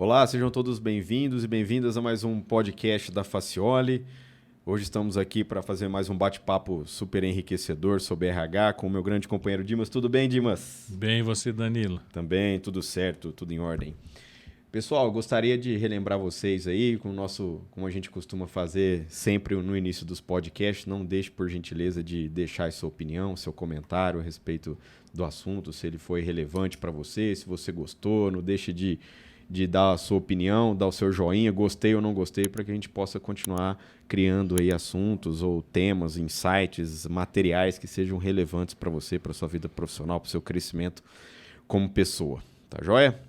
Olá, sejam todos bem-vindos e bem-vindas a mais um podcast da Facioli. Hoje estamos aqui para fazer mais um bate-papo super enriquecedor sobre RH com o meu grande companheiro Dimas. Tudo bem, Dimas? Bem, e você, Danilo? Também, tudo certo, tudo em ordem. Pessoal, gostaria de relembrar vocês aí, como a gente costuma fazer sempre no início dos podcasts, não deixe, por gentileza, de deixar a sua opinião, seu comentário a respeito do assunto, se ele foi relevante para você, se você gostou, não deixe de dar a sua opinião, dar o seu joinha, gostei ou não gostei, para que a gente possa continuar criando aí assuntos ou temas, insights, materiais que sejam relevantes para você, para a sua vida profissional, para o seu crescimento como pessoa. Tá joia?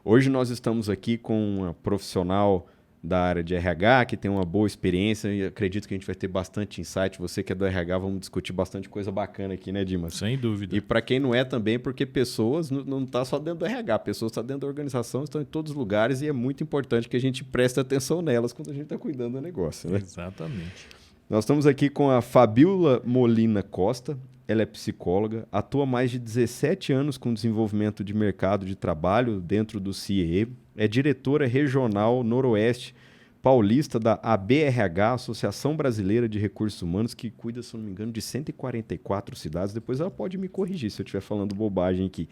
Hoje nós estamos aqui com uma profissional da área de RH, que tem uma boa experiência e acredito que a gente vai ter bastante insight. Você que é do RH, vamos discutir bastante coisa bacana aqui, né, Dimas? Sem dúvida. E para quem não é também, porque pessoas não estão só dentro do RH, pessoas estão dentro da organização, estão em todos os lugares e é muito importante que a gente preste atenção nelas quando a gente está cuidando do negócio, né? Exatamente. Nós estamos aqui com a Fabiola Molina Costa. Ela é psicóloga, atua há mais de 17 anos com desenvolvimento de mercado de trabalho dentro do CIE, é diretora regional Noroeste Paulista da ABRH, Associação Brasileira de Recursos Humanos, que cuida, se não me engano, de 144 cidades. Depois ela pode me corrigir se eu estiver falando bobagem aqui.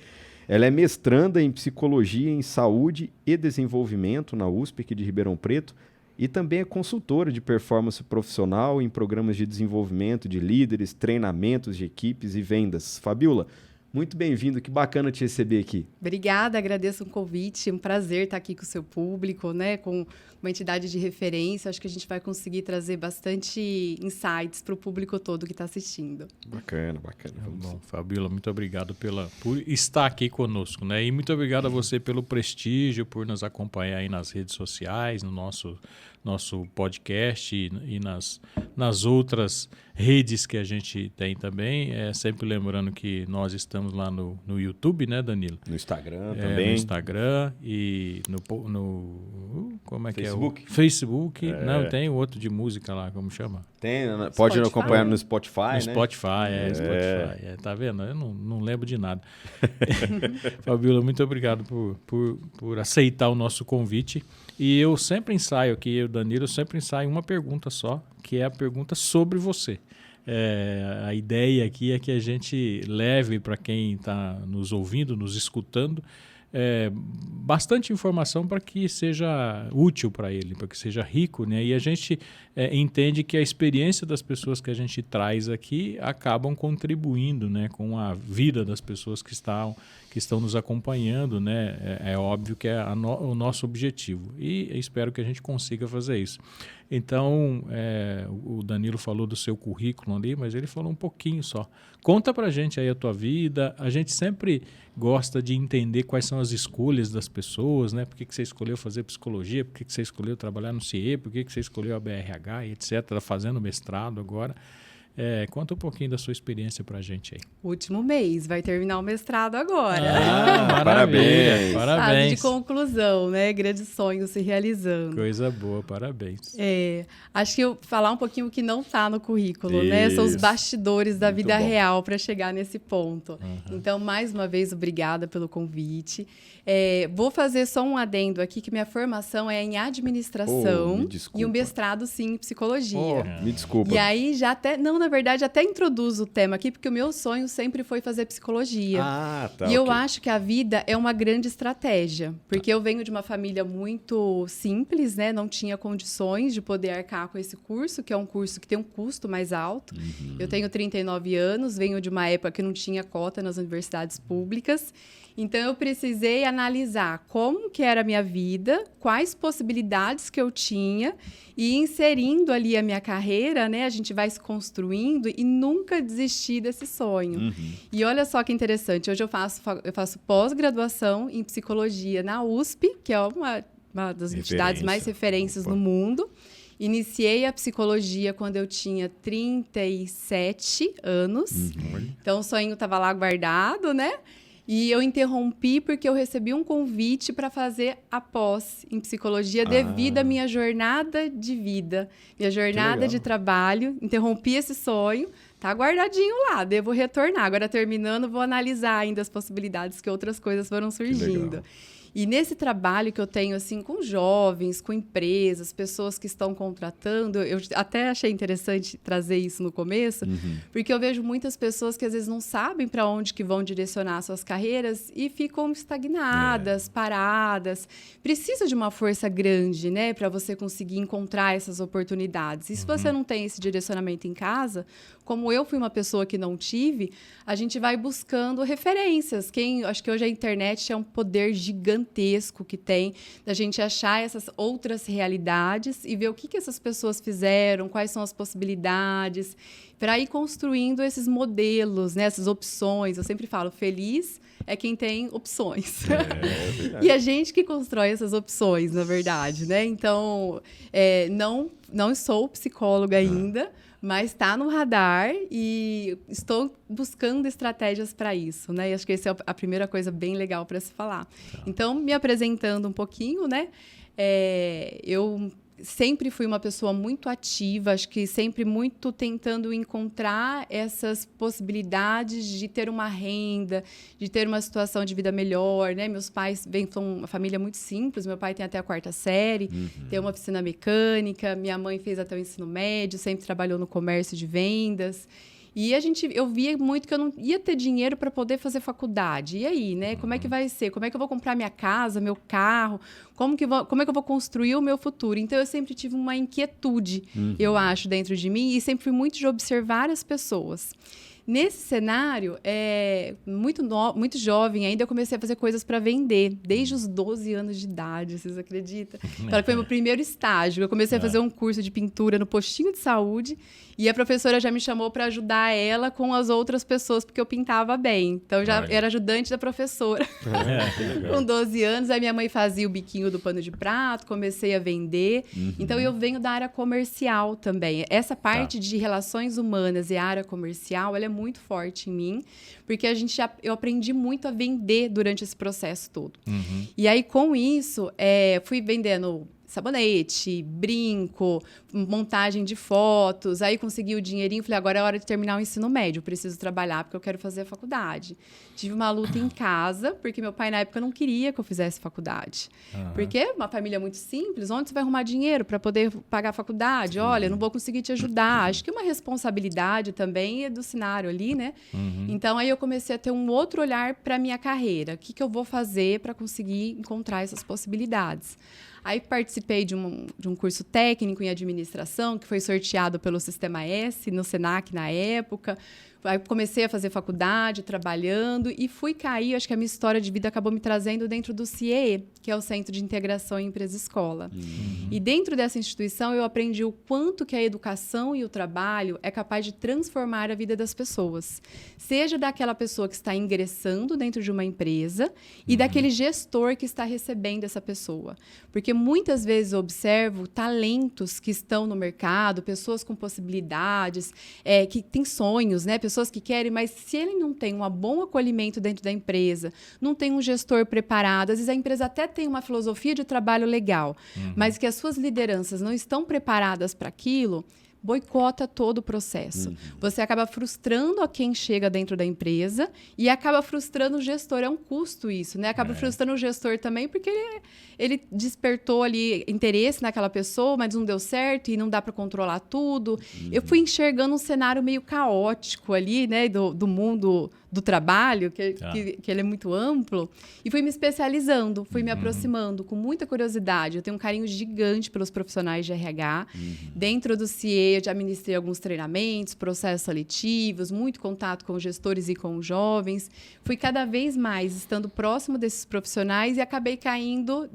Ela é mestranda em Psicologia em Saúde e Desenvolvimento na USP aqui de Ribeirão Preto, e também é consultora de performance profissional em programas de desenvolvimento de líderes, treinamentos de equipes e vendas. Fabiola, muito bem-vindo, que bacana te receber aqui. Obrigada, agradeço o convite, é um prazer estar aqui com o seu público, né, com uma entidade de referência. Acho que a gente vai conseguir trazer bastante insights para o público todo que está assistindo. Bacana. Bom, Fabiola, muito obrigado por estar aqui conosco, né? E muito obrigado a você pelo prestígio, por nos acompanhar aí nas redes sociais, no nosso podcast e nas outras redes que a gente tem também. Sempre lembrando que nós estamos lá no YouTube, né, Danilo? No Instagram também. No Instagram e no como é que Facebook? é? Facebook. Não, tem outro de música lá, como chama? Tem, pode Spotify. acompanhar no Spotify, No né? Spotify, Spotify. Tá vendo? Eu não lembro de nada. Fabiola, muito obrigado por aceitar o nosso convite. E eu sempre ensaio aqui, eu, Danilo, sempre ensaio uma pergunta só, que é a pergunta sobre você. A ideia aqui é que a gente leve para quem está nos ouvindo, nos escutando, bastante informação para que seja útil para ele, para que seja rico, né? E a gente entende que a experiência das pessoas que a gente traz aqui acabam contribuindo, né, com a vida das pessoas que estão nos acompanhando, né? É óbvio que é o nosso objetivo e espero que a gente consiga fazer isso. Então, o Danilo falou do seu currículo ali, mas ele falou um pouquinho só. Conta pra gente aí a tua vida. A gente sempre gosta de entender quais são as escolhas das pessoas, né? Por que você escolheu fazer psicologia? Por que você escolheu trabalhar no CIE? Por que você escolheu a BRH, etc. Tá fazendo mestrado agora. Conta um pouquinho da sua experiência pra gente aí. Último mês, vai terminar o mestrado agora. Parabéns. Fase de conclusão, né? Grande sonho se realizando. Coisa boa, parabéns. Acho que eu falar um pouquinho o que não está no currículo, né? São os bastidores da vida real para chegar nesse ponto. Então, mais uma vez, obrigada pelo convite. Vou fazer só um adendo aqui, que minha formação é em administração e um mestrado, sim, em psicologia. Me desculpa. E aí, já até... Não, na verdade, até introduzo o tema aqui, porque o meu sonho sempre foi fazer psicologia. Tá. E eu acho que a vida é uma grande estratégia, porque eu venho de uma família muito simples, né? Não tinha condições de poder arcar com esse curso, que é um curso que tem um custo mais alto. Eu tenho 39 anos, venho de uma época que não tinha cota nas universidades públicas. Então, eu precisei analisar como que era a minha vida, quais possibilidades que eu tinha e inserindo ali a minha carreira, né? A gente vai se construindo e nunca desistir desse sonho. E olha só que interessante, hoje eu faço pós-graduação em psicologia na USP, que é uma das entidades mais referências no mundo. Iniciei a psicologia quando eu tinha 37 anos. Então, o sonho estava lá guardado, né? E eu interrompi porque eu recebi um convite para fazer a pós em psicologia devido à minha jornada de vida, minha jornada de trabalho. Interrompi esse sonho, tá guardadinho lá, devo retornar. Agora, terminando, vou analisar ainda as possibilidades que outras coisas foram surgindo. E nesse trabalho que eu tenho, assim, com jovens, com empresas, pessoas que estão contratando, eu até achei interessante trazer isso no começo, porque eu vejo muitas pessoas que às vezes não sabem para onde que vão direcionar suas carreiras e ficam estagnadas, paradas. Precisa de uma força grande, né, para você conseguir encontrar essas oportunidades. E se você não tem esse direcionamento em casa, como eu fui uma pessoa que não tive, a gente vai buscando referências. Acho que hoje a internet é um poder gigantesco que tem da gente achar essas outras realidades e ver o que essas pessoas fizeram, quais são as possibilidades, para ir construindo esses modelos, né, essas opções. Eu sempre falo, feliz é quem tem opções. E a gente que constrói essas opções, na verdade, né? Então, não sou psicóloga ainda, mas está no radar e estou buscando estratégias para isso, né? E acho que essa é a primeira coisa bem legal para se falar. Então, me apresentando um pouquinho, né? Eu sempre fui uma pessoa muito ativa, acho que sempre muito tentando encontrar essas possibilidades de ter uma renda, de ter uma situação de vida melhor, né? Meus pais vêm de uma família muito simples, meu pai tem até a 4ª série, tem uma oficina mecânica, minha mãe fez até o ensino médio, sempre trabalhou no comércio de vendas. E eu via muito que eu não ia ter dinheiro para poder fazer faculdade. E aí, né? Como é que vai ser? Como é que eu vou comprar minha casa, meu carro? Como é que eu vou construir o meu futuro? Então, eu sempre tive uma inquietude, eu acho, dentro de mim. E sempre fui muito de observar as pessoas. Nesse cenário, muito jovem ainda, eu comecei a fazer coisas para vender, desde os 12 anos de idade, vocês acreditam? Então, foi meu primeiro estágio. Eu comecei a fazer um curso de pintura no postinho de saúde e a professora já me chamou para ajudar ela com as outras pessoas, porque eu pintava bem. Então, eu já era ajudante da professora. Com 12 anos, aí minha mãe fazia o biquinho do pano de prato, comecei a vender. Então, eu venho da área comercial também. Essa parte de relações humanas e área comercial, ela é muito forte em mim, porque eu aprendi muito a vender durante esse processo todo. E aí, com isso, fui vendendo sabonete, brinco, montagem de fotos, aí consegui o dinheirinho, falei, agora é hora de terminar o ensino médio, preciso trabalhar porque eu quero fazer a faculdade. Tive uma luta em casa, porque meu pai na época não queria que eu fizesse faculdade. Porque uma família muito simples, onde você vai arrumar dinheiro para poder pagar a faculdade? Olha, não vou conseguir te ajudar. Acho que uma responsabilidade também é do cenário ali, né? Então, aí eu comecei a ter um outro olhar para a minha carreira. O que eu vou fazer para conseguir encontrar essas possibilidades? Aí participei de um curso técnico em administração, que foi sorteado pelo Sistema S, no Senac na época. Aí comecei a fazer faculdade, trabalhando, e fui cair, acho que a minha história de vida acabou me trazendo dentro do CIE, que é o Centro de Integração Empresa-Escola. E dentro dessa instituição eu aprendi o quanto que a educação e o trabalho é capaz de transformar a vida das pessoas. Seja daquela pessoa que está ingressando dentro de uma empresa e daquele gestor que está recebendo essa pessoa. Porque muitas vezes eu observo talentos que estão no mercado, pessoas com possibilidades, que têm sonhos, né? Pessoas que querem, mas se ele não tem um bom acolhimento dentro da empresa, não tem um gestor preparado, às vezes a empresa até tem uma filosofia de trabalho legal, mas que as suas lideranças não estão preparadas para aquilo, boicota todo o processo. Você acaba frustrando a quem chega dentro da empresa e acaba frustrando o gestor. É um custo isso, né? Acaba frustrando o gestor também porque ele despertou ali interesse naquela pessoa, mas não deu certo e não dá para controlar tudo. Eu fui enxergando um cenário meio caótico ali, né? Do mundo do trabalho, que ele é muito amplo, e fui me especializando, fui me aproximando com muita curiosidade. Eu tenho um carinho gigante pelos profissionais de RH. Dentro do CIE, eu já ministrei alguns treinamentos, processos seletivos, muito contato com os gestores e com os jovens. Fui cada vez mais estando próximo desses profissionais e acabei caindo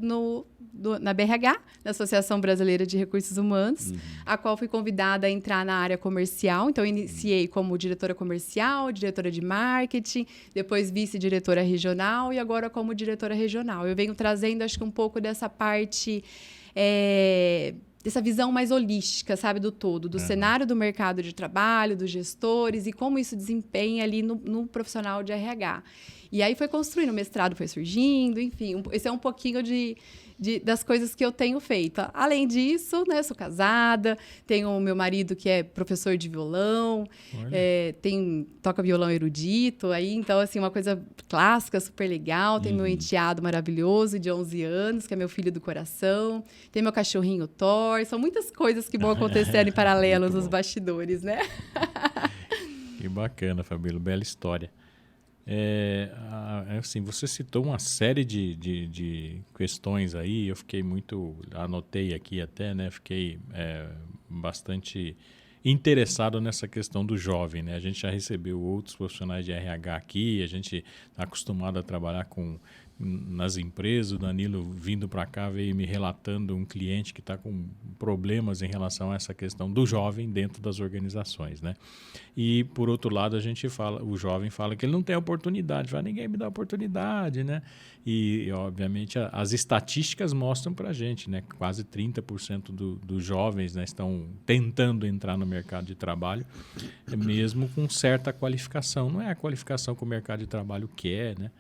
na BRH, na Associação Brasileira de Recursos Humanos, a qual fui convidada a entrar na área comercial. Então, iniciei como diretora comercial, diretora de marketing, depois vice-diretora regional e agora como diretora regional. Eu venho trazendo, acho que um pouco dessa parte dessa visão mais holística, sabe, do todo, do cenário do mercado de trabalho, dos gestores e como isso desempenha ali no profissional de RH. E aí foi construindo, o mestrado foi surgindo, enfim, esse é um pouquinho das coisas que eu tenho feito. Além disso, né, sou casada, tenho o meu marido que é professor de violão, toca violão erudito, aí, então, assim, uma coisa clássica, super legal. Tem meu enteado maravilhoso de 11 anos, que é meu filho do coração. Tem meu cachorrinho Thor. São muitas coisas que vão acontecendo em paralelo nos bastidores, né? Que bacana, Fabíola, bela história. Assim, você citou uma série de questões aí, eu fiquei anotei aqui até, né? Fiquei bastante interessado nessa questão do jovem, né? A gente já recebeu outros profissionais de RH aqui, a gente está acostumado a trabalhar nas empresas. O Danilo, vindo para cá, veio me relatando um cliente que está com problemas em relação a essa questão do jovem dentro das organizações, né? E, por outro lado, o jovem fala que ele não tem oportunidade, ninguém me dá oportunidade, né? E obviamente, as estatísticas mostram para a gente, né? Quase 30% dos jovens, né, estão tentando entrar no mercado de trabalho, mesmo com certa qualificação. Não é a qualificação que o mercado de trabalho quer, né?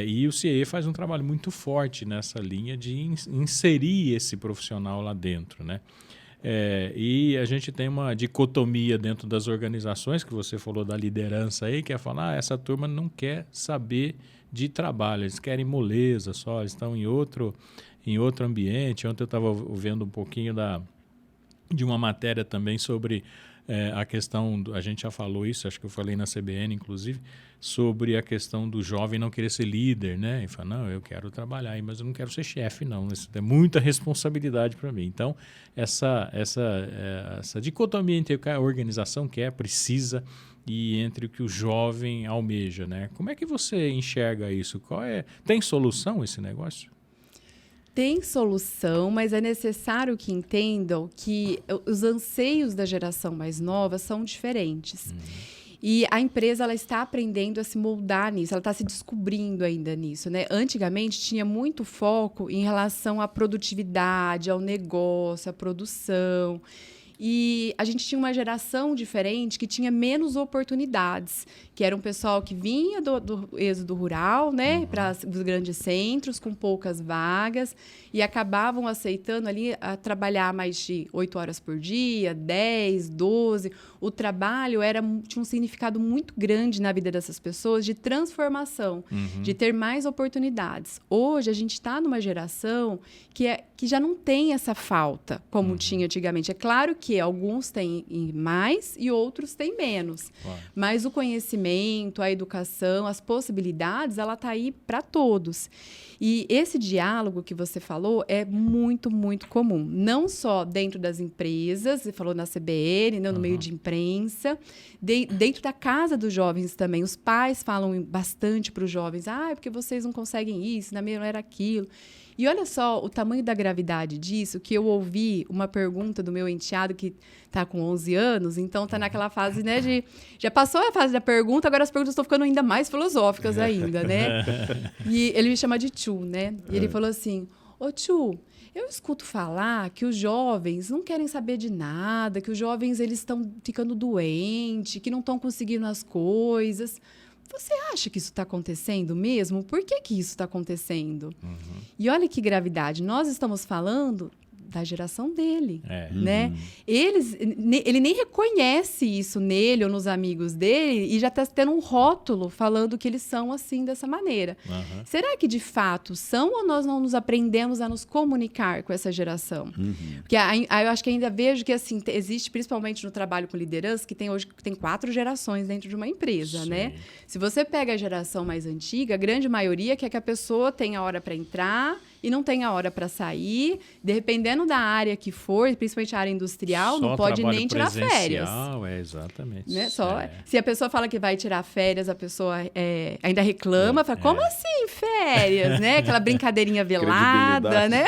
E o CIE faz um trabalho muito forte nessa linha de inserir esse profissional lá dentro, né? E a gente tem uma dicotomia dentro das organizações, que você falou da liderança aí, que é falar, essa turma não quer saber de trabalho, eles querem moleza só, eles estão em outro ambiente. Ontem eu estava vendo um pouquinho de uma matéria também sobre a questão, a gente já falou isso, acho que eu falei na CBN, inclusive, sobre a questão do jovem não querer ser líder, né? E fala, não, eu quero trabalhar aí, mas eu não quero ser chefe, não. Isso é muita responsabilidade para mim. Então, essa dicotomia entre o que a organização quer, precisa, e entre o que o jovem almeja, né? Como é que você enxerga isso? Tem solução esse negócio? Tem solução, mas é necessário que entendam que os anseios da geração mais nova são diferentes. E a empresa, ela está aprendendo a se moldar nisso, ela está se descobrindo ainda nisso, né? Antigamente, tinha muito foco em relação à produtividade, ao negócio, à produção. E a gente tinha uma geração diferente que tinha menos oportunidades, que era um pessoal que vinha do êxodo rural, né, para os grandes centros, com poucas vagas, e acabavam aceitando ali a trabalhar mais de 8 horas por dia, 10, 12. O trabalho tinha um significado muito grande na vida dessas pessoas de transformação, de ter mais oportunidades. Hoje, a gente está numa geração que já não tem essa falta, como tinha antigamente. É claro que alguns têm mais e outros têm menos. Claro. Mas o conhecimento, a educação, as possibilidades, ela está aí para todos. E esse diálogo que você falou é muito, muito comum. Não só dentro das empresas, você falou na CBN, no meio de imprensa, dentro da casa dos jovens também. Os pais falam bastante para os jovens, porque vocês não conseguem isso, na minha não era aquilo. E olha só o tamanho da gravidade disso, que eu ouvi uma pergunta do meu enteado, que está com 11 anos, então está naquela fase, né, já passou a fase da pergunta, agora as perguntas estão ficando ainda mais filosóficas ainda, né? E ele me chama de tio, né? E ele falou assim, ô tio, eu escuto falar que os jovens não querem saber de nada, que os jovens eles estão ficando doentes, que não estão conseguindo as coisas. Você acha que isso está acontecendo mesmo? Por que isso está acontecendo? E olha que gravidade. Nós estamos falando da geração dele, né? Ele nem reconhece isso nele ou nos amigos dele e já está tendo um rótulo falando que eles são assim, dessa maneira. Será que, de fato, são ou nós não nos aprendemos a nos comunicar com essa geração? Porque eu acho que ainda vejo que assim, existe, principalmente no trabalho com liderança, que hoje tem 4 gerações dentro de uma empresa, né? Se você pega a geração mais antiga, a grande maioria quer que a pessoa tenha hora para entrar e não tem a hora para sair, dependendo da área que for, principalmente a área industrial, não pode nem tirar férias. Exatamente. Né? Se a pessoa fala que vai tirar férias, a pessoa ainda reclama, fala, como assim em férias, né? Aquela brincadeirinha velada, né?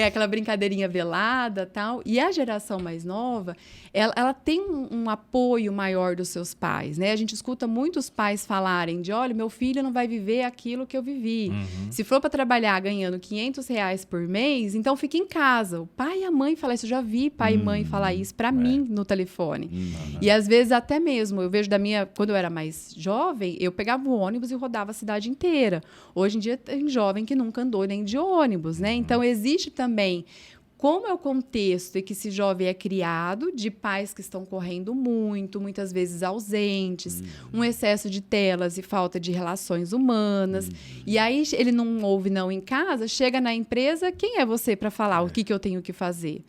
Aquela brincadeirinha velada, tal. E a geração mais nova, ela tem um apoio maior dos seus pais, né? A gente escuta muitos pais falarem de, olha, meu filho não vai viver aquilo que eu vivi. Se for para trabalhar ganhando R$500 por mês, então fica em casa. O pai e a mãe falam isso, eu já vi pai e mãe falar isso para mim no telefone. E às vezes até mesmo, eu vejo quando eu era mais jovem, eu pegava o ônibus e rodava a cidade inteira. Hoje em dia tem jovem que nunca andou nem de ônibus, né? Então existe também como é o contexto em que esse jovem é criado, de pais que estão correndo muito, muitas vezes ausentes, um excesso de telas e falta de relações humanas. E aí ele não ouve não em casa, chega na empresa, quem é você para falar o que eu tenho que fazer?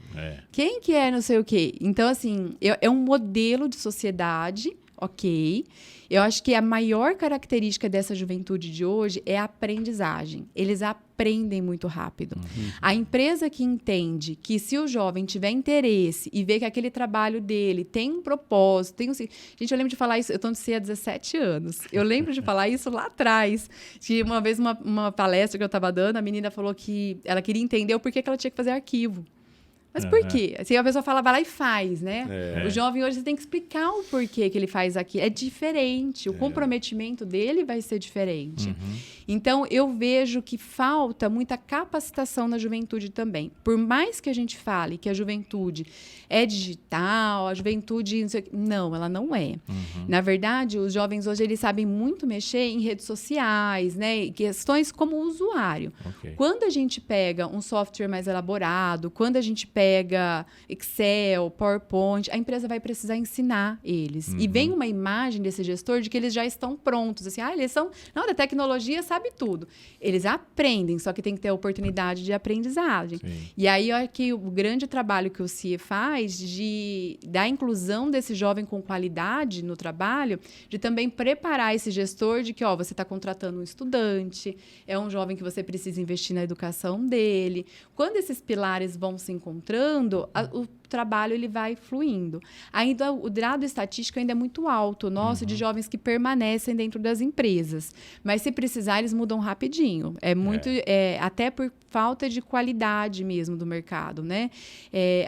Quem que é não sei o quê? Então, assim, é um modelo de sociedade, ok. Eu acho que a maior característica dessa juventude de hoje é a aprendizagem. Eles aprendem muito rápido. A empresa que entende que se o jovem tiver interesse e vê que aquele trabalho dele tem um propósito, Gente, eu lembro de falar isso, eu estou no CIE há 17 anos. Eu lembro de falar isso lá atrás. Que uma vez, uma palestra que eu estava dando, a menina falou que ela queria entender o porquê que ela tinha que fazer arquivo. Mas por quê? Assim, a pessoa fala, vai lá e faz, né? O jovem hoje, você tem que explicar o porquê que ele faz aquilo. É diferente. O comprometimento dele vai ser diferente. Então, eu vejo que falta muita capacitação na juventude também. Por mais que a gente fale que a juventude é digital, a juventude... Não, ela não é. Na verdade, os jovens hoje, eles sabem muito mexer em redes sociais, né? Questões como usuário. Quando a gente pega um software mais elaborado, quando a gente pega Excel, PowerPoint, a empresa vai precisar ensinar eles. E vem uma imagem desse gestor de que eles já estão prontos. Assim, eles são... Não, da tecnologia sabe tudo. Eles aprendem, só que tem que ter a oportunidade de aprendizagem. E aí, olha que o grande trabalho que o CIE faz da inclusão desse jovem com qualidade no trabalho, de também preparar esse gestor de que, você está contratando um estudante, é um jovem que você precisa investir na educação dele. Quando esses pilares vão se encontrando, o trabalho ele vai fluindo. Ainda o dado estatístico ainda é muito alto, de jovens que permanecem dentro das empresas. Mas se precisar, eles mudam rapidinho. É muito, até por falta de qualidade mesmo do mercado, né?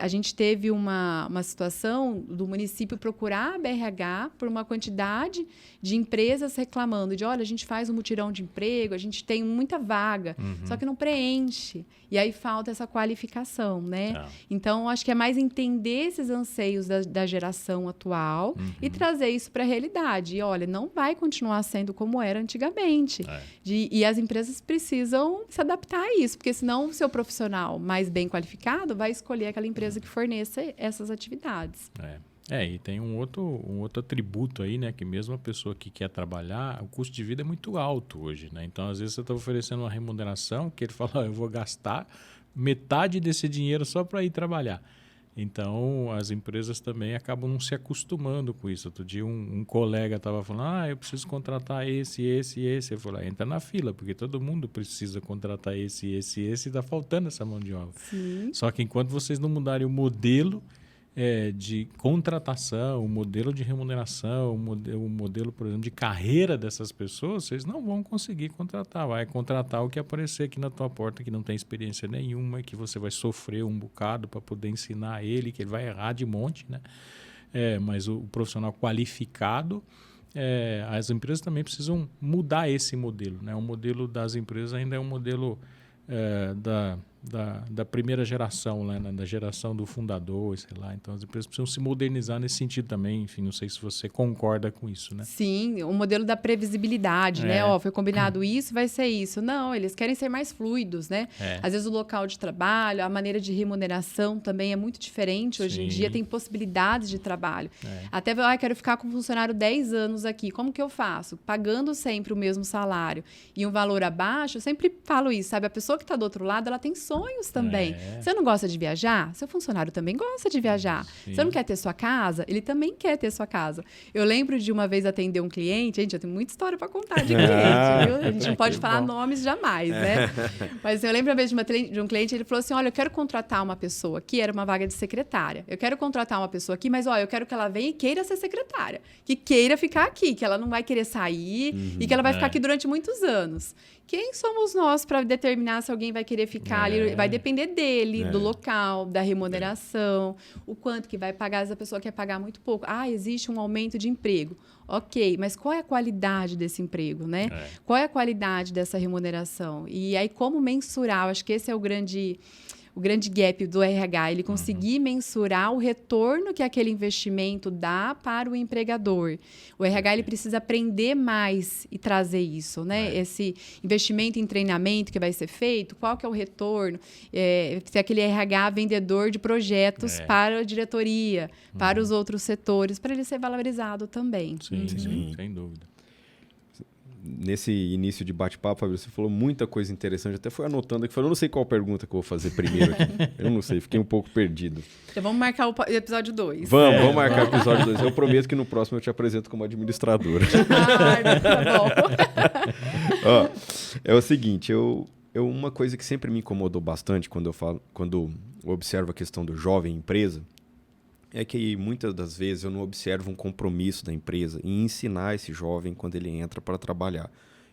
A gente teve uma situação do município procurar a BRH por uma quantidade de empresas reclamando de, olha, a gente faz um mutirão de emprego, a gente tem muita vaga, só que não preenche. E aí falta essa qualificação, né? Então, acho que é mais entender esses anseios da geração atual e trazer isso para a realidade. E, olha, não vai continuar sendo como era antigamente. E as empresas precisam se adaptar a isso, porque senão o seu profissional mais bem qualificado vai escolher aquela empresa que forneça essas atividades. E tem um outro atributo aí, né? Que mesmo a pessoa que quer trabalhar, o custo de vida é muito alto hoje, né? Então, às vezes, você está oferecendo uma remuneração que ele fala, eu vou gastar metade desse dinheiro só para ir trabalhar. Então, as empresas também acabam não se acostumando com isso. Outro dia, um colega estava falando, eu preciso contratar esse. Eu falei, entra na fila, porque todo mundo precisa contratar esse, e está faltando essa mão de obra. Só que enquanto vocês não mudarem o modelo de contratação, o modelo de remuneração, o modelo, por exemplo, de carreira dessas pessoas, vocês não vão conseguir contratar. Vai contratar o que aparecer aqui na tua porta, que não tem experiência nenhuma, que você vai sofrer um bocado para poder ensinar ele, que ele vai errar de monte, né? Mas o profissional qualificado, as empresas também precisam mudar esse modelo, né? O modelo das empresas ainda é um modelo da primeira geração, né? Da geração do fundador, sei lá. Então, as empresas precisam se modernizar nesse sentido também. Enfim, não sei se você concorda com isso, né? Sim, o modelo da previsibilidade, né? Foi combinado isso, vai ser isso. Não, eles querem ser mais fluidos, né? Às vezes o local de trabalho, a maneira de remuneração também é muito diferente. Hoje em dia tem possibilidades de trabalho. Até, quero ficar com o funcionário 10 anos aqui. Como que eu faço? Pagando sempre o mesmo salário e um valor abaixo, eu sempre falo isso, sabe? A pessoa que está do outro lado, ela tem sonho sonhos também. Você não gosta de viajar? Seu funcionário também gosta de viajar. Sim. Você não quer ter sua casa? Ele também quer ter sua casa. Eu lembro de uma vez atender um cliente, gente, eu tenho muita história para contar de cliente, viu? A gente não pode falar nomes jamais, né? Mas eu lembro uma vez de um cliente, ele falou assim, olha, eu quero contratar uma pessoa aqui, era uma vaga de secretária. Eu quero contratar uma pessoa aqui, mas, olha, eu quero que ela venha e queira ser secretária. Que queira ficar aqui, que ela não vai querer sair e que ela vai ficar aqui durante muitos anos. Quem somos nós para determinar se alguém vai querer ficar ali? Vai depender dele, do local, da remuneração, o quanto que vai pagar. Se a pessoa quer pagar muito pouco. Existe um aumento de emprego. Ok, mas qual é a qualidade desse emprego, né? Qual é a qualidade dessa remuneração? E aí, como mensurar? Eu acho que esse é o grande gap do RH, ele conseguir mensurar o retorno que aquele investimento dá para o empregador. O RH ele precisa aprender mais e trazer isso, né? Esse investimento em treinamento que vai ser feito, qual que é o retorno? Se aquele RH vendedor de projetos para a diretoria, para os outros setores, para ele ser valorizado também. Sim, sem dúvida. Nesse início de bate-papo, Fabíola, você falou muita coisa interessante. Até fui anotando aqui. Eu não sei qual pergunta que eu vou fazer primeiro aqui. Eu não sei, fiquei um pouco perdido. Então vamos marcar o episódio 2. Vamos marcar o episódio 2. Eu prometo que no próximo eu te apresento como administradora. Tá bom. Ó, é o seguinte, uma coisa que sempre me incomodou bastante quando eu observo a questão do jovem empresa, é que muitas das vezes eu não observo um compromisso da empresa em ensinar esse jovem quando ele entra para trabalhar.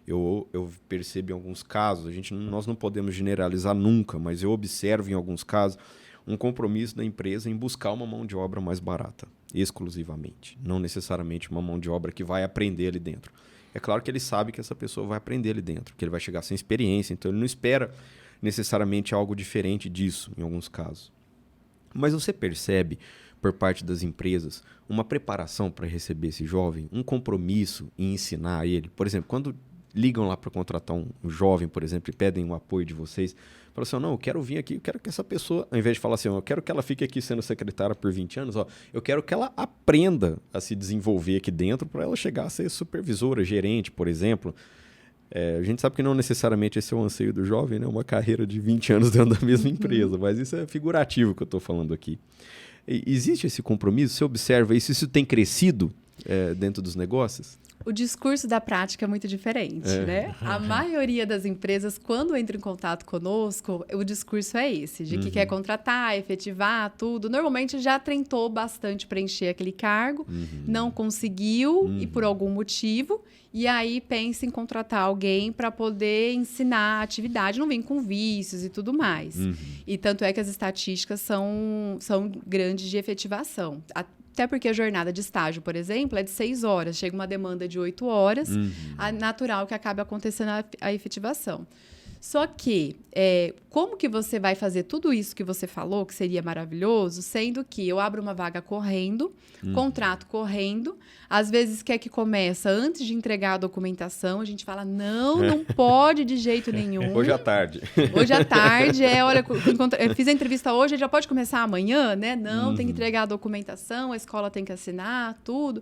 Eu percebo em alguns casos, nós não podemos generalizar nunca, mas eu observo em alguns casos um compromisso da empresa em buscar uma mão de obra mais barata, exclusivamente. Não necessariamente uma mão de obra que vai aprender ali dentro. É claro que ele sabe que essa pessoa vai aprender ali dentro, que ele vai chegar sem experiência, então ele não espera necessariamente algo diferente disso, em alguns casos. Mas você percebe, por parte das empresas, uma preparação para receber esse jovem, um compromisso em ensinar ele. Por exemplo, quando ligam lá para contratar um jovem, por exemplo, e pedem o apoio de vocês, falam assim, não, eu quero vir aqui, eu quero que essa pessoa, ao invés de falar assim, eu quero que ela fique aqui sendo secretária por 20 anos, eu quero que ela aprenda a se desenvolver aqui dentro para ela chegar a ser supervisora, gerente, por exemplo. A gente sabe que não necessariamente esse é o anseio do jovem, né? Uma carreira de 20 anos dentro da mesma empresa, mas isso é figurativo que eu estou falando aqui. Existe esse compromisso? Você observa isso tem crescido dentro dos negócios? O discurso da prática é muito diferente, né? A maioria das empresas, quando entra em contato conosco, o discurso é esse, de que quer contratar, efetivar, tudo. Normalmente já tentou bastante preencher aquele cargo, não conseguiu, e por algum motivo, e aí pensa em contratar alguém para poder ensinar a atividade, não vem com vícios e tudo mais. E tanto é que as estatísticas são grandes de efetivação. Até porque a jornada de estágio, por exemplo, é de 6 horas. Chega uma demanda de 8 horas, é natural que acabe acontecendo a efetivação. Só que, como que você vai fazer tudo isso que você falou, que seria maravilhoso, sendo que eu abro uma vaga correndo, contrato correndo, às vezes quer que começa antes de entregar a documentação, a gente fala, não pode de jeito nenhum. Hoje à tarde. Hoje à tarde, olha, eu fiz a entrevista hoje, já pode começar amanhã, né? Não, tem que entregar a documentação, a escola tem que assinar, tudo.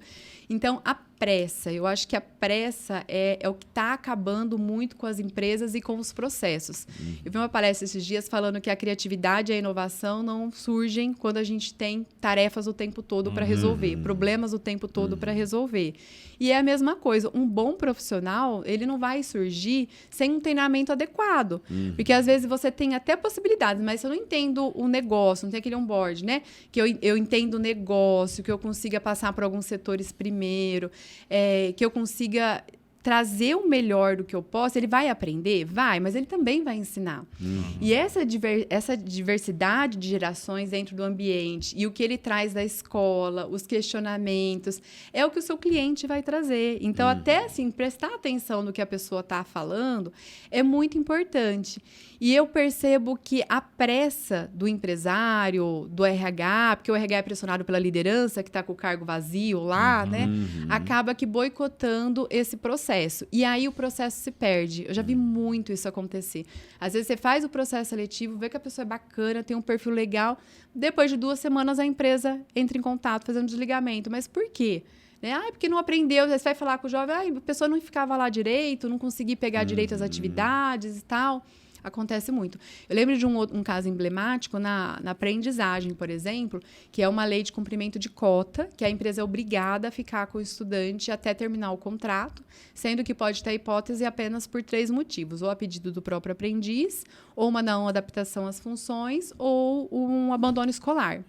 Então, a pressa, eu acho que a pressa é o que está acabando muito com as empresas e com os processos. Eu vi uma palestra esses dias falando que a criatividade e a inovação não surgem quando a gente tem tarefas o tempo todo para resolver, problemas o tempo todo para resolver. E é a mesma coisa, um bom profissional, ele não vai surgir sem um treinamento adequado. Porque às vezes você tem até possibilidades, mas se eu não entendo o negócio, não tem aquele onboard, né? Que eu entendo o negócio, que eu consiga passar por alguns setores primeiro, que eu consiga trazer o melhor do que eu posso, ele vai aprender? Vai, mas ele também vai ensinar. E essa diversidade de gerações dentro do ambiente e o que ele traz da escola, os questionamentos, é o que o seu cliente vai trazer. Então, até assim, prestar atenção no que a pessoa está falando é muito importante. E eu percebo que a pressa do empresário, do RH, porque o RH é pressionado pela liderança, que está com o cargo vazio lá, né? Acaba que boicotando esse processo. E aí o processo se perde. Eu já vi muito isso acontecer. Às vezes você faz o processo seletivo, vê que a pessoa é bacana, tem um perfil legal. Depois de 2 semanas a empresa entra em contato fazendo desligamento. Mas por quê? Porque não aprendeu. Você vai falar com o jovem, a pessoa não ficava lá direito, não conseguia pegar direito as atividades e tal. acontece muito. Eu lembro de um caso emblemático na aprendizagem, por exemplo, que é uma lei de cumprimento de cota, que a empresa é obrigada a ficar com o estudante até terminar o contrato, sendo que pode ter hipótese apenas por 3 motivos, ou a pedido do próprio aprendiz, ou uma não adaptação às funções, ou um abandono escolar.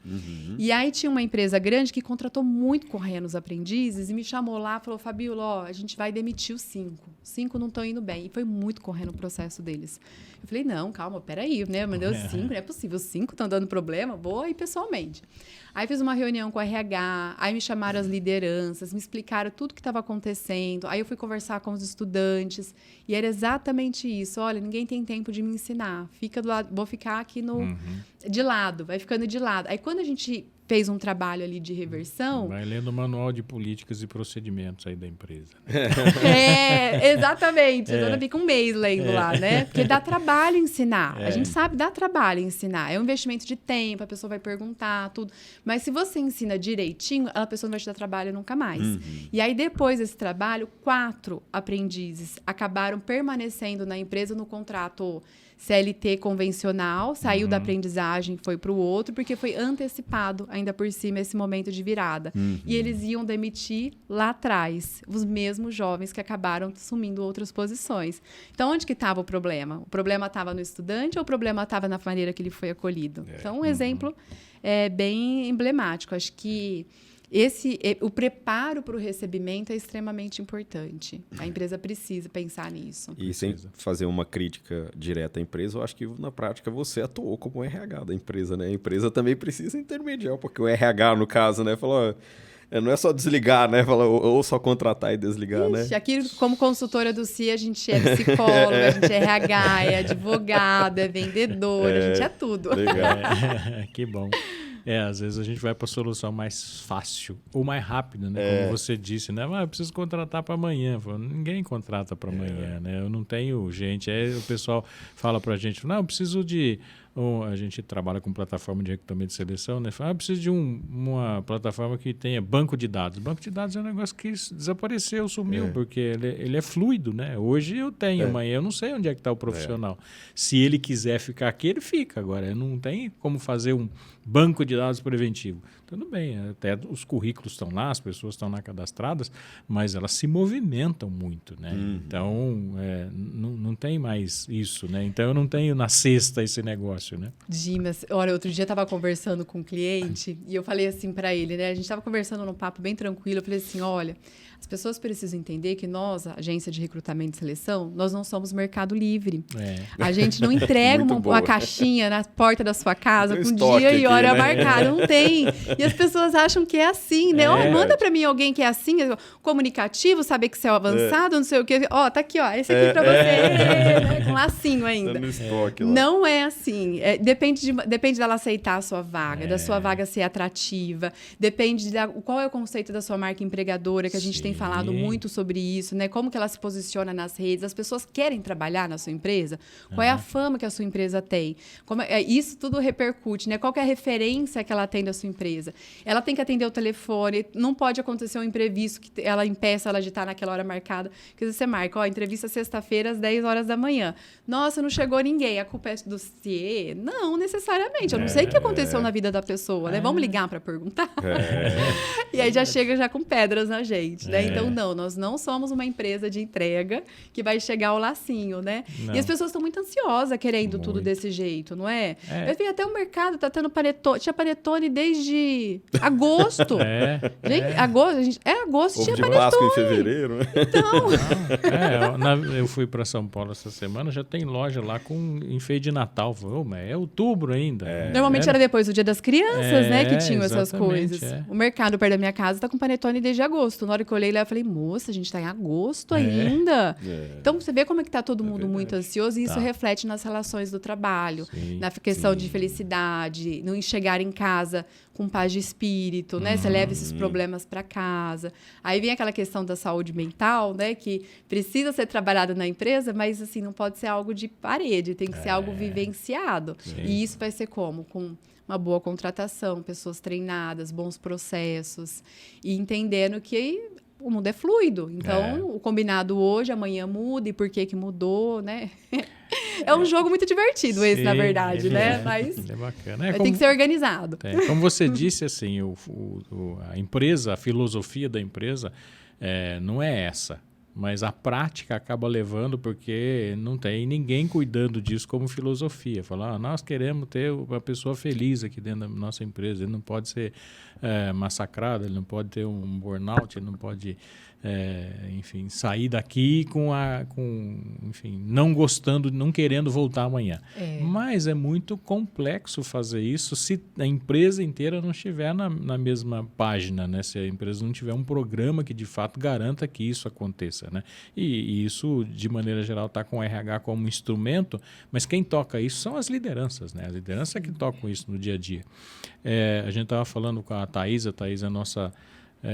E aí tinha uma empresa grande que contratou muito correndo os aprendizes e me chamou lá e falou, Fabíola, ó, a gente vai demitir os 5. 5 não estão indo bem. E foi muito correndo o processo deles. Eu falei, não, calma, peraí, né? Eu mandei os 5, não é possível. Os 5 estão dando problema, vou aí pessoalmente. Aí fiz uma reunião com a RH, aí me chamaram as lideranças, me explicaram tudo o que estava acontecendo. Aí eu fui conversar com os estudantes e era exatamente isso. Olha, ninguém tem tempo de me ensinar. Fica do lado, vou ficar aqui de lado, vai ficando de lado. Aí quando a gente fez um trabalho ali de reversão... Vai lendo o manual de políticas e procedimentos aí da empresa. Exatamente. Fica um mês lendo lá, né? Porque dá trabalho ensinar. A gente sabe, dá trabalho ensinar. É um investimento de tempo, a pessoa vai perguntar, tudo. Mas se você ensina direitinho, a pessoa não vai te dar trabalho nunca mais. E aí, depois desse trabalho, 4 aprendizes acabaram permanecendo na empresa no contrato CLT convencional, saiu da aprendizagem, foi para o outro, porque foi antecipado, ainda por cima, esse momento de virada. E eles iam demitir lá atrás, os mesmos jovens que acabaram assumindo outras posições. Então, onde que estava o problema? O problema estava no estudante ou o problema estava na maneira que ele foi acolhido? Então, um exemplo bem emblemático. Acho que o preparo para o recebimento é extremamente importante. A empresa precisa pensar nisso. E sem fazer uma crítica direta à empresa, eu acho que na prática você atuou como RH da empresa, né? A empresa também precisa intermediar, porque o RH, no caso, né, falou... Não é só desligar, né? Ou só contratar e desligar, né? Aqui, como consultora do CIA, a gente é psicóloga, a gente é RH, é advogado, é vendedor, a gente é tudo. Legal. Que bom. Às vezes a gente vai para a solução mais fácil ou mais rápida, né? Como você disse, né? Mas eu preciso contratar para amanhã. Ninguém contrata para amanhã, né? Eu não tenho gente. Aí o pessoal fala para a gente, não, eu preciso de... A gente trabalha com plataforma de recrutamento de seleção, né? Fala, preciso de uma plataforma que tenha banco de dados. Banco de dados é um negócio que desapareceu, sumiu, porque ele é fluido, né? Hoje eu tenho, amanhã eu não sei onde é que está o profissional. Se ele quiser ficar aqui, ele fica. Agora, não tem como fazer um banco de dados preventivo. Tudo bem, até os currículos estão lá, as pessoas estão lá cadastradas, mas elas se movimentam muito, né? Então, não tem mais isso, né? Então, eu não tenho na cesta esse negócio, né? Dimas, olha, outro dia eu estava conversando com um cliente e eu falei assim para ele, né? A gente estava conversando num papo bem tranquilo, eu falei assim, olha... As pessoas precisam entender que nós, a agência de recrutamento e seleção, nós não somos Mercado Livre. A gente não entrega uma caixinha na porta da sua casa com dia e hora marcada. Não tem. E as pessoas acham que é assim, né? Manda para mim alguém que é assim, comunicativo, saber que você é avançado, não sei o quê. Tá aqui, esse aqui para você. Né? Com lacinho ainda. Tá no estoque lá. Não é assim. Depende dela aceitar a sua vaga, da sua vaga ser atrativa. Depende qual é o conceito da sua marca empregadora, que a gente tem falado muito sobre isso, né? Como que ela se posiciona nas redes. As pessoas querem trabalhar na sua empresa? Qual é a fama que a sua empresa tem? Isso tudo repercute, né? Qual que é a referência que ela tem da sua empresa? Ela tem que atender o telefone, não pode acontecer um imprevisto que ela impeça ela de estar naquela hora marcada. Porque você marca, entrevista sexta-feira às 10 horas da manhã. Nossa, não chegou ninguém. A culpa é do CIE? Não, necessariamente. Eu não sei o que aconteceu na vida da pessoa, né? Vamos ligar para perguntar? E aí já chega com pedras na gente, né? Então, nós não somos uma empresa de entrega que vai chegar ao lacinho, né? Não. E as pessoas estão muito ansiosas querendo tudo desse jeito, não é? Eu vi até o mercado, tá tendo panetone. Tinha panetone desde agosto. Gente, agosto, tinha panetone. Páscoa em fevereiro. Então... eu fui para São Paulo essa semana, já tem loja lá com enfeite de Natal. Mas é outubro ainda. Normalmente era depois do Dia das Crianças, né? Que tinham essas coisas. O mercado perto da minha casa tá com panetone desde agosto. Na hora que eu olhei lá, eu falei, moça, a gente está em agosto ainda. Então, você vê como é que está todo mundo muito ansioso e isso reflete nas relações do trabalho, na questão de felicidade, não chegar em casa com paz de espírito, né? Você leva esses problemas para casa. Aí vem aquela questão da saúde mental, né? Que precisa ser trabalhada na empresa, mas assim, não pode ser algo de parede, tem que ser algo vivenciado. E isso vai ser como? Com uma boa contratação, pessoas treinadas, bons processos e entendendo que o mundo é fluido. Então, o combinado hoje, amanhã muda. E por que mudou, né? É um jogo muito divertido esse, na verdade, né? Mas é bacana. tem que ser organizado. Como você disse, assim, a empresa, a filosofia da empresa não é essa. Mas a prática acaba levando porque não tem ninguém cuidando disso como filosofia. Falar, nós queremos ter uma pessoa feliz aqui dentro da nossa empresa. Ele não pode ser massacrado, ele não pode ter um burnout, ele não pode, enfim, sair daqui enfim, não gostando, não querendo voltar amanhã. Mas é muito complexo fazer isso se a empresa inteira não estiver na mesma página, né? Se a empresa não tiver um programa que de fato garanta que isso aconteça. Né? E isso, de maneira geral, está com o RH como instrumento, mas quem toca isso são as lideranças. Né? As lideranças que tocam isso no dia a dia. A gente estava falando com a Thaís é nossa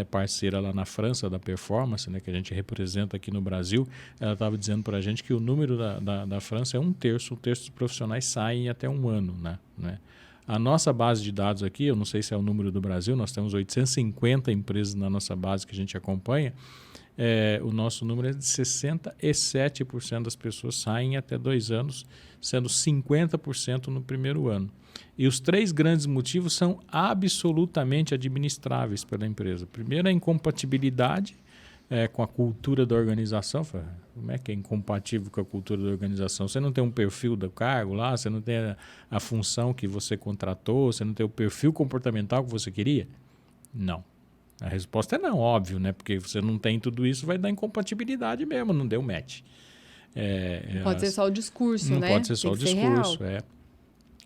parceira lá na França da Performance, né, que a gente representa aqui no Brasil. Ela estava dizendo para a gente que o número da França é um terço dos profissionais saem até um ano. Né? A nossa base de dados aqui, eu não sei se é o número do Brasil, nós temos 850 empresas na nossa base que a gente acompanha. O nosso número é de 67% das pessoas saem até 2 anos, sendo 50% no primeiro ano. E os 3 grandes motivos são absolutamente administráveis pela empresa. Primeiro, a incompatibilidade com a cultura da organização. Como é que é incompatível com a cultura da organização? Você não tem um perfil do cargo lá, você não tem a função que você contratou, você não tem o perfil comportamental que você queria? Não. A resposta é não, óbvio, né? Porque você não tem tudo isso, vai dar incompatibilidade mesmo, não deu match. Não pode ser só o discurso, não né? Não pode ser só o discurso,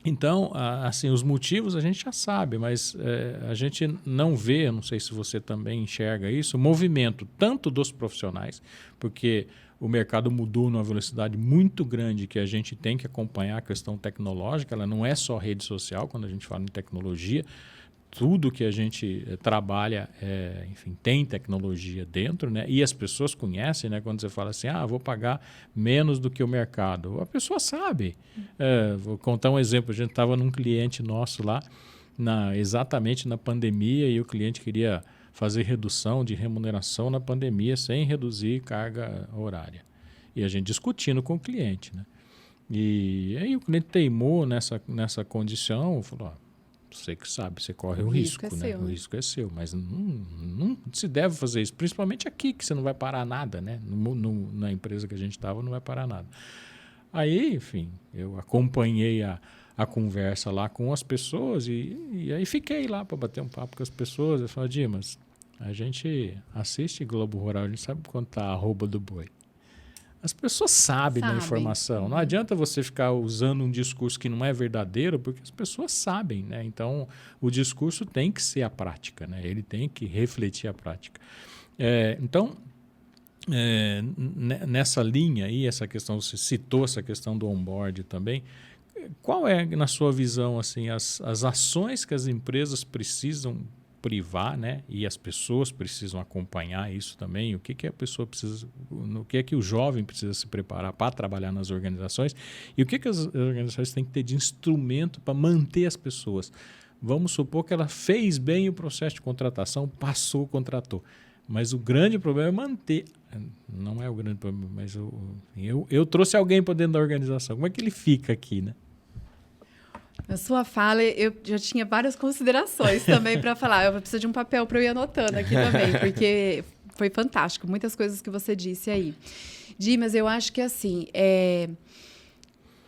Então, assim, os motivos a gente já sabe, mas a gente não vê, não sei se você também enxerga isso, o movimento tanto dos profissionais, porque o mercado mudou numa velocidade muito grande que a gente tem que acompanhar a questão tecnológica, ela não é só rede social, quando a gente fala em tecnologia, tudo que a gente trabalha, enfim, tem tecnologia dentro, né? E as pessoas conhecem, né? Quando você fala assim, vou pagar menos do que o mercado. A pessoa sabe. Vou contar um exemplo. A gente estava num cliente nosso lá, exatamente na pandemia, e o cliente queria fazer redução de remuneração na pandemia sem reduzir carga horária. E a gente discutindo com o cliente, né? E aí o cliente teimou nessa condição, falou, você que sabe, você corre o risco, né? Seu, o risco é seu, mas não se deve fazer isso, principalmente aqui, que você não vai parar nada, né? Na empresa que a gente estava, não vai parar nada. Aí, enfim, eu acompanhei a conversa lá com as pessoas e aí fiquei lá para bater um papo com as pessoas. Eu falei, Dimas, a gente assiste Globo Rural, a gente sabe quanto está a arroba do boi. As pessoas sabem da informação. Não adianta você ficar usando um discurso que não é verdadeiro, porque as pessoas sabem, né? Então, o discurso tem que ser a prática, né? Ele tem que refletir a prática. Então, nessa linha aí, essa questão, você citou essa questão do onboard também. Qual é, na sua visão, assim, as ações que as empresas precisam privar, né? E as pessoas precisam acompanhar isso também, o que a pessoa precisa, no que é que o jovem precisa se preparar para trabalhar nas organizações e o que as organizações têm que ter de instrumento para manter as pessoas. Vamos supor que ela fez bem o processo de contratação, passou, contratou, mas o grande problema é manter, não é o grande problema, mas eu trouxe alguém para dentro da organização, como é que ele fica aqui, né? Na sua fala, eu já tinha várias considerações também para falar. Eu preciso de um papel para eu ir anotando aqui também, porque foi fantástico. Muitas coisas que você disse aí. Dimas, eu acho que assim,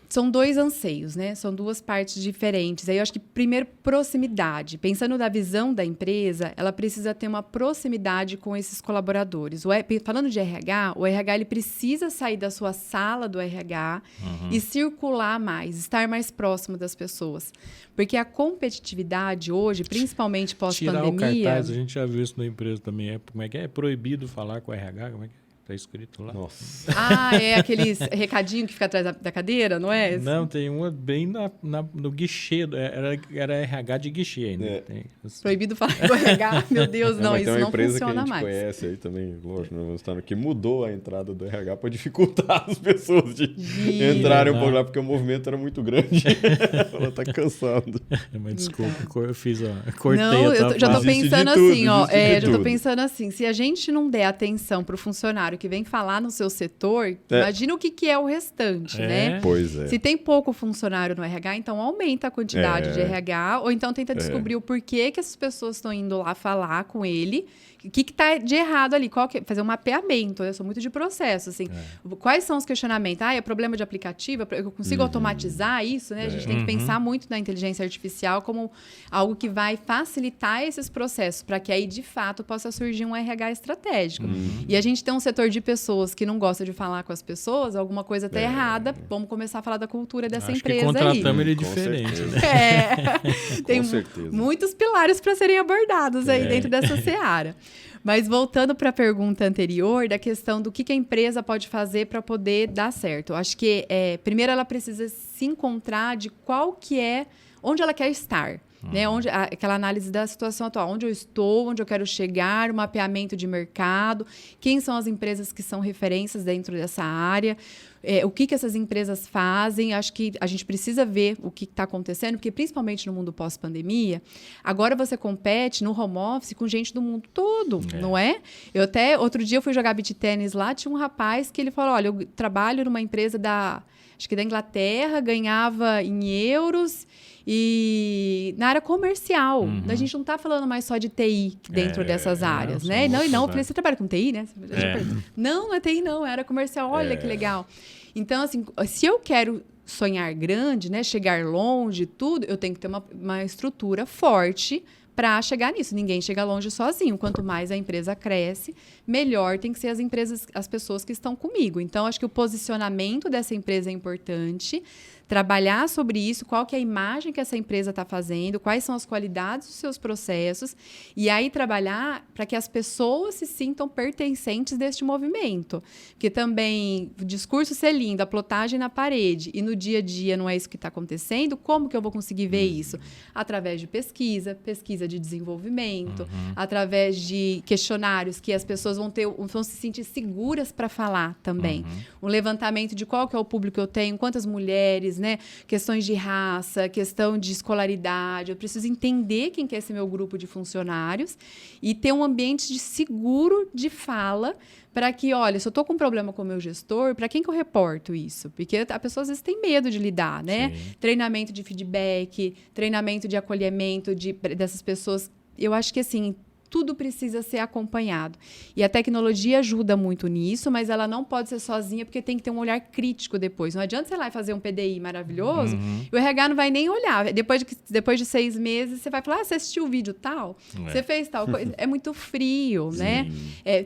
são 2 anseios, né? São 2 partes diferentes. Aí eu acho que, primeiro, proximidade. Pensando na visão da empresa, ela precisa ter uma proximidade com esses colaboradores. Falando de RH, o RH ele precisa sair da sua sala do RH e circular mais, estar mais próximo das pessoas. Porque a competitividade hoje, principalmente pós-pandemia... Tirar o cartaz, a gente já viu isso na empresa também. Como é que é? É proibido falar com o RH? Como é que é? Está escrito lá. Nossa. É aqueles recadinho que fica atrás da cadeira, não é? Não, tem uma bem no guichê. Era RH de guichê ainda. Proibido falar com RH. Meu Deus, não, isso não funciona mais. Tem uma empresa que a gente conhece aí também, lógico, que mudou a entrada do RH para dificultar as pessoas de entrarem um pouco lá, porque o movimento era muito grande. Ela está cansando. Mas desculpa, eu cortei. Não, eu já estou pensando assim, já estou pensando assim, se a gente não der atenção para o funcionário funcionário que vem falar no seu setor, imagina o que é o restante, né? Pois é. Se tem pouco funcionário no RH, então aumenta a quantidade de RH, ou então tenta descobrir o porquê que essas pessoas estão indo lá falar com ele, o que está de errado ali, fazer um mapeamento. Eu sou muito de processo, assim. Quais são os questionamentos? É problema de aplicativo? Eu consigo automatizar isso, né? A gente tem que pensar muito na inteligência artificial como algo que vai facilitar esses processos, para que aí, de fato, possa surgir um RH estratégico. E a gente tem um setor de pessoas que não gosta de falar com as pessoas, alguma coisa está errada, vamos começar a falar da cultura dessa empresa aí. Contratamos ele diferente, né? Tem muitos pilares para serem abordados aí dentro dessa seara. Mas voltando para a pergunta anterior, da questão do que a empresa pode fazer para poder dar certo. Eu acho que, primeiro, ela precisa se encontrar de onde ela quer estar. Né? Aquela análise da situação atual, onde eu estou, onde eu quero chegar, o mapeamento de mercado, quem são as empresas que são referências dentro dessa área, o que essas empresas fazem. Acho que a gente precisa ver o que está acontecendo, porque principalmente no mundo pós-pandemia, agora você compete no home office com gente do mundo todo, não é? Eu até, outro dia eu fui jogar beach tênis lá, tinha um rapaz que ele falou, olha, eu trabalho numa empresa acho que da Inglaterra, ganhava em euros e na área comercial. A gente não está falando mais só de TI dentro dessas áreas, né? Não, eu falei, você trabalha com TI, né? Não é TI, não, é área comercial. Olha que legal. Então, assim, se eu quero sonhar grande, né, chegar longe, tudo, eu tenho que ter uma estrutura forte para chegar nisso. Ninguém chega longe sozinho. Quanto mais a empresa cresce, melhor tem que ser as pessoas que estão comigo. Então, acho que o posicionamento dessa empresa é importante. Trabalhar sobre isso, qual que é a imagem que essa empresa está fazendo, quais são as qualidades dos seus processos, e aí trabalhar para que as pessoas se sintam pertencentes deste movimento. Porque também o discurso ser lindo, a plotagem na parede, e no dia a dia não é isso que está acontecendo, como que eu vou conseguir ver isso? Através de pesquisa de desenvolvimento, através de questionários que as pessoas vão se sentir seguras para falar também. Um levantamento de qual que é o público que eu tenho, quantas mulheres, né? Questões de raça, questão de escolaridade. Eu preciso entender quem que é esse meu grupo de funcionários e ter um ambiente seguro de fala para que, olha, se eu estou com um problema com o meu gestor, para quem que eu reporto isso? Porque a pessoa às vezes tem medo de lidar, né? Sim. Treinamento de feedback, treinamento de acolhimento dessas pessoas. Eu acho que, assim, tudo precisa ser acompanhado. E a tecnologia ajuda muito nisso, mas ela não pode ser sozinha, porque tem que ter um olhar crítico depois. Não adianta você ir lá e fazer um PDI maravilhoso, e o RH não vai nem olhar. Depois de 6 meses, você vai falar, você assistiu o vídeo tal? Você fez tal coisa? É muito frio, né?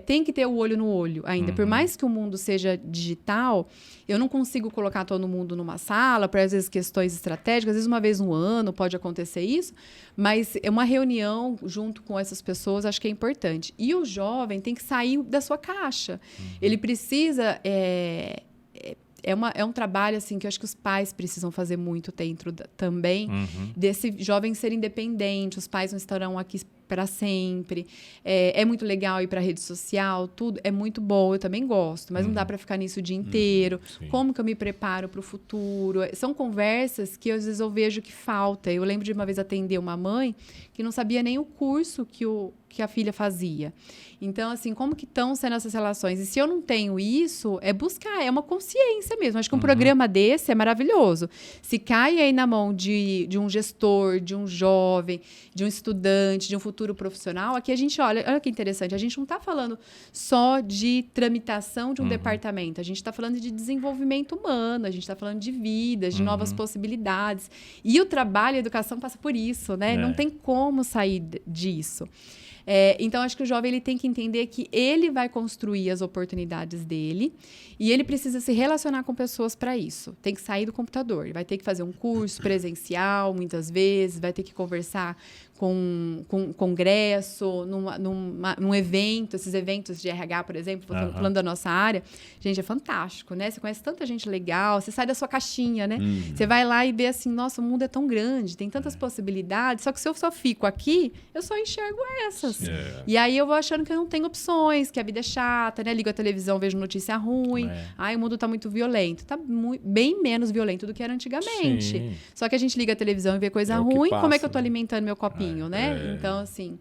Tem que ter o olho no olho ainda. Por mais que o mundo seja digital, eu não consigo colocar todo mundo numa sala para, às vezes, questões estratégicas. Às vezes, uma vez no ano pode acontecer isso, mas é uma reunião junto com essas pessoas, acho que é importante. E o jovem tem que sair da sua caixa. Ele precisa... É um trabalho assim, que eu acho que os pais precisam fazer muito dentro também, desse jovem ser independente. Os pais não estarão aqui para sempre. É muito legal ir para a rede social, tudo é muito bom, eu também gosto, mas não dá para ficar nisso o dia inteiro. Como que eu me preparo para o futuro? São conversas que às vezes eu vejo que falta. Eu lembro de uma vez atender uma mãe que não sabia nem o curso que a filha fazia. Então, assim, como que estão sendo essas relações? E se eu não tenho isso, é buscar, é uma consciência mesmo. Acho que um programa desse é maravilhoso. Se cai aí na mão de um gestor, de um jovem, de um estudante, de um futuro profissional, aqui a gente olha que interessante, a gente não está falando só de tramitação de um departamento, a gente está falando de desenvolvimento humano, a gente está falando de vidas, de novas possibilidades. E o trabalho, a educação passa por isso, né? Não tem como sair disso. Então, acho que o jovem ele tem que entender que ele vai construir as oportunidades dele e ele precisa se relacionar com pessoas para isso. Tem que sair do computador, ele vai ter que fazer um curso presencial, muitas vezes, vai ter que conversar com um congresso, num evento, esses eventos de RH, por exemplo, falando da nossa área. Gente, é fantástico, né? Você conhece tanta gente legal, você sai da sua caixinha, né? Você vai lá e vê assim, nossa, o mundo é tão grande, tem tantas possibilidades, só que se eu só fico aqui, eu só enxergo essas. E aí eu vou achando que eu não tenho opções, que a vida é chata, né? Ligo a televisão, vejo notícia ruim. O mundo tá muito violento. Tá bem menos violento do que era antigamente. Sim. Só que a gente liga a televisão e vê coisa ruim, como é que eu tô alimentando meu copinho, né? Então, assim...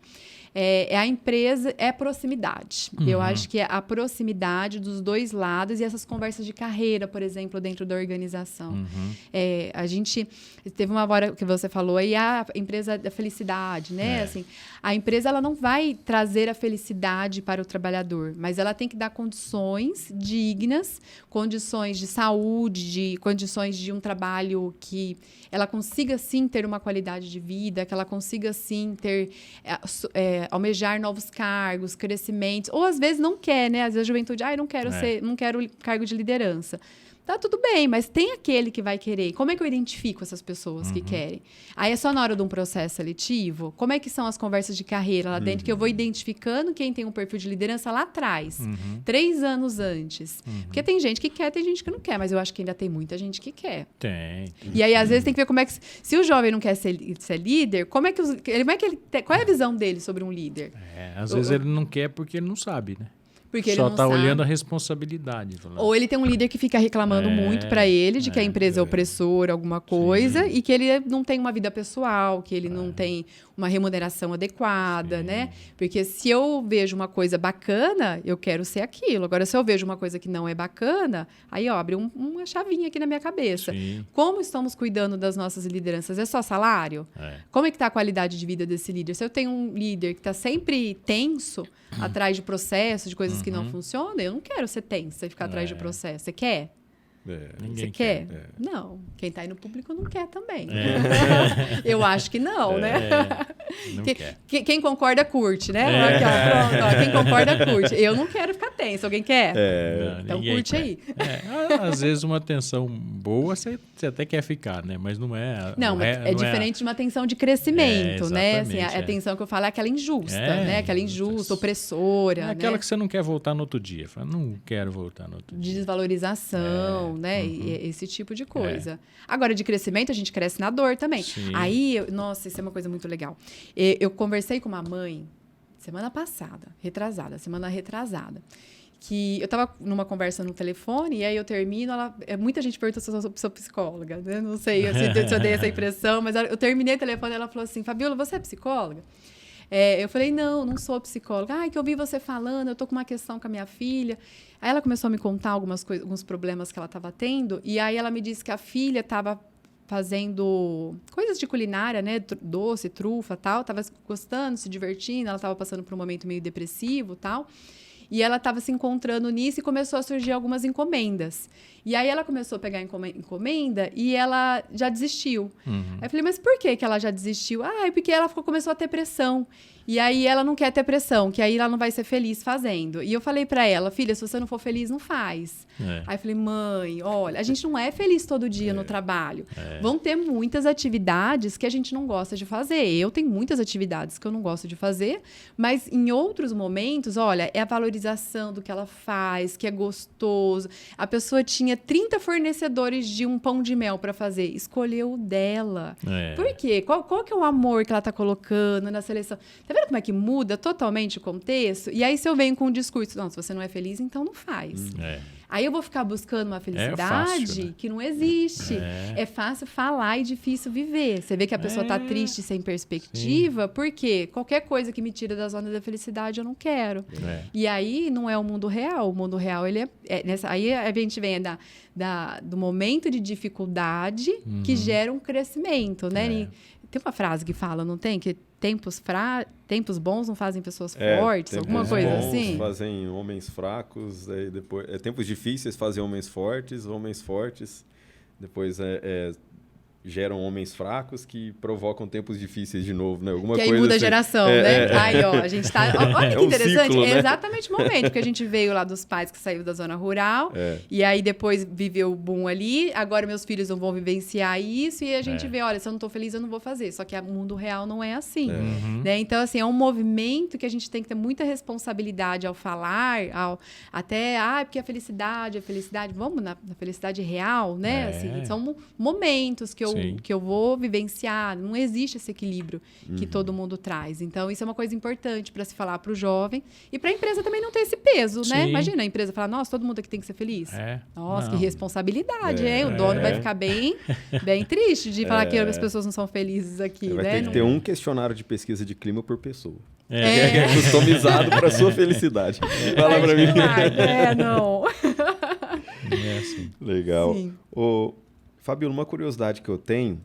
a empresa, é proximidade. Eu acho que é a proximidade dos dois lados e essas conversas de carreira, por exemplo, dentro da organização. A gente teve uma hora que você falou aí, a empresa da felicidade, né? Assim, a empresa ela não vai trazer a felicidade para o trabalhador, mas ela tem que dar condições dignas, condições de saúde, condições de um trabalho que ela consiga, sim, ter uma qualidade de vida, que ela consiga, sim, ter almejar novos cargos, crescimentos, ou às vezes não quer, né? Às vezes a juventude, não quero não quero cargo de liderança. Tá tudo bem, mas tem aquele que vai querer. Como é que eu identifico essas pessoas que querem? Aí é só na hora de um processo seletivo? Como é que são as conversas de carreira lá dentro? Que eu vou identificando quem tem um perfil de liderança lá atrás. 3 anos antes. Porque tem gente que quer, tem gente que não quer. Mas eu acho que ainda tem muita gente que quer. Tem. E aí, às vezes, tem que ver como é que... Se o jovem não quer ser líder, qual é a visão dele sobre um líder? Às vezes ele não quer porque ele não sabe, né? Porque só está olhando a responsabilidade. Falando. Ou ele tem um líder que fica reclamando muito para ele de que a empresa é opressora, alguma coisa, e que ele não tem uma vida pessoal, que ele não tem uma remuneração adequada, né? Porque se eu vejo uma coisa bacana, eu quero ser aquilo. Agora, se eu vejo uma coisa que não é bacana, aí abre uma chavinha aqui na minha cabeça. Como estamos cuidando das nossas lideranças? É só salário? Como é que está a qualidade de vida desse líder? Se eu tenho um líder que está sempre tenso, atrás de processos, de coisas que não funcionam, eu não quero ser tensa e ficar atrás de processo. Você quer? Você quer? Não. Quem está aí no público não quer também. Eu acho que não, né? Não quem concorda, curte, né? Aqui, pronto, quem concorda, curte. Eu não quero ficar tensa. Alguém quer? Então curte quer. aí. Às vezes uma atenção boa você até quer ficar, né? Mas não é... Não, é diferente de uma atenção de crescimento, né? Assim, a atenção que eu falo é aquela injusta, né? Aquela injusta, opressora. Aquela que você não quer voltar no outro dia. Fala, não quero voltar no outro dia. De desvalorização, né? E esse tipo de coisa. Agora, de crescimento, a gente cresce na dor também. Aí, nossa, isso é uma coisa muito legal. Eu conversei com uma mãe semana retrasada, que eu estava numa conversa no telefone, e aí eu termino, muita gente pergunta se eu sou psicóloga, né? Não sei se eu dei essa impressão, mas eu terminei o telefone e ela falou assim, Fabiola, você é psicóloga? Eu falei, não sou psicóloga. Que eu ouvi você falando, eu tô com uma questão com a minha filha. Aí ela começou a me contar alguns problemas que ela estava tendo, e aí ela me disse que a filha estava fazendo coisas de culinária, né? Doce, trufa, tal. Estava gostando, se divertindo, ela estava passando por um momento meio depressivo, tal. E ela estava se encontrando nisso e começou a surgir algumas encomendas. E aí ela começou a pegar encomenda e ela já desistiu. Aí eu falei, mas por que ela já desistiu? Porque ela começou a ter pressão. E aí ela não quer ter pressão, que aí ela não vai ser feliz fazendo. E eu falei pra ela, filha, se você não for feliz, não faz. Aí eu falei, mãe, olha, a gente não é feliz todo dia no trabalho. Vão ter muitas atividades que a gente não gosta de fazer. Eu tenho muitas atividades que eu não gosto de fazer, mas em outros momentos, olha, é a valorização do que ela faz, que é gostoso. A pessoa tinha 30 fornecedores de um pão de mel para fazer, escolheu o dela. Por quê? Qual que é o amor que ela tá colocando na seleção? Tá vendo como é que muda totalmente o contexto? E aí, se eu venho com um discurso, não, se você não é feliz, então não faz. Aí eu vou ficar buscando uma felicidade fácil, né? Que não existe. É fácil falar e difícil viver. Você vê que a pessoa está triste sem perspectiva, porque qualquer coisa que me tira da zona da felicidade eu não quero. E aí não é o mundo real. O mundo real, ele aí a gente vem do momento de dificuldade que gera um crescimento, né? Tem uma frase que fala, não tem? Que tempos bons não fazem pessoas fortes, alguma coisa bons assim? Fazem homens fracos, aí depois, tempos difíceis fazem homens fortes depois geram homens fracos que provocam tempos difíceis de novo, né? Alguma que aí coisa muda assim. a geração, né? Aí, ó, a gente tá... Olha que interessante. Ciclo, né? É exatamente o momento que a gente veio lá dos pais que saiu da zona rural, e aí depois viveu o boom ali, agora meus filhos não vão vivenciar isso, e a gente vê, olha, se eu não tô feliz, eu não vou fazer. Só que o mundo real não é assim. Né? Então, assim, é um movimento que a gente tem que ter muita responsabilidade ao falar, porque a felicidade, vamos na felicidade real, né? Assim, são momentos que eu vou vivenciar, não existe esse equilíbrio que todo mundo traz. Então, isso é uma coisa importante para se falar para o jovem e para a empresa também não ter esse peso, né? Imagina a empresa falar, nossa, todo mundo aqui tem que ser feliz. Nossa, que responsabilidade, hein? O dono vai ficar bem triste de falar que as pessoas não são felizes aqui, vai né? ter que ter um questionário de pesquisa de clima por pessoa. Customizado para sua felicidade. Fala para mim. Não. Assim. Legal. Sim. Ô, Fabíola, uma curiosidade que eu tenho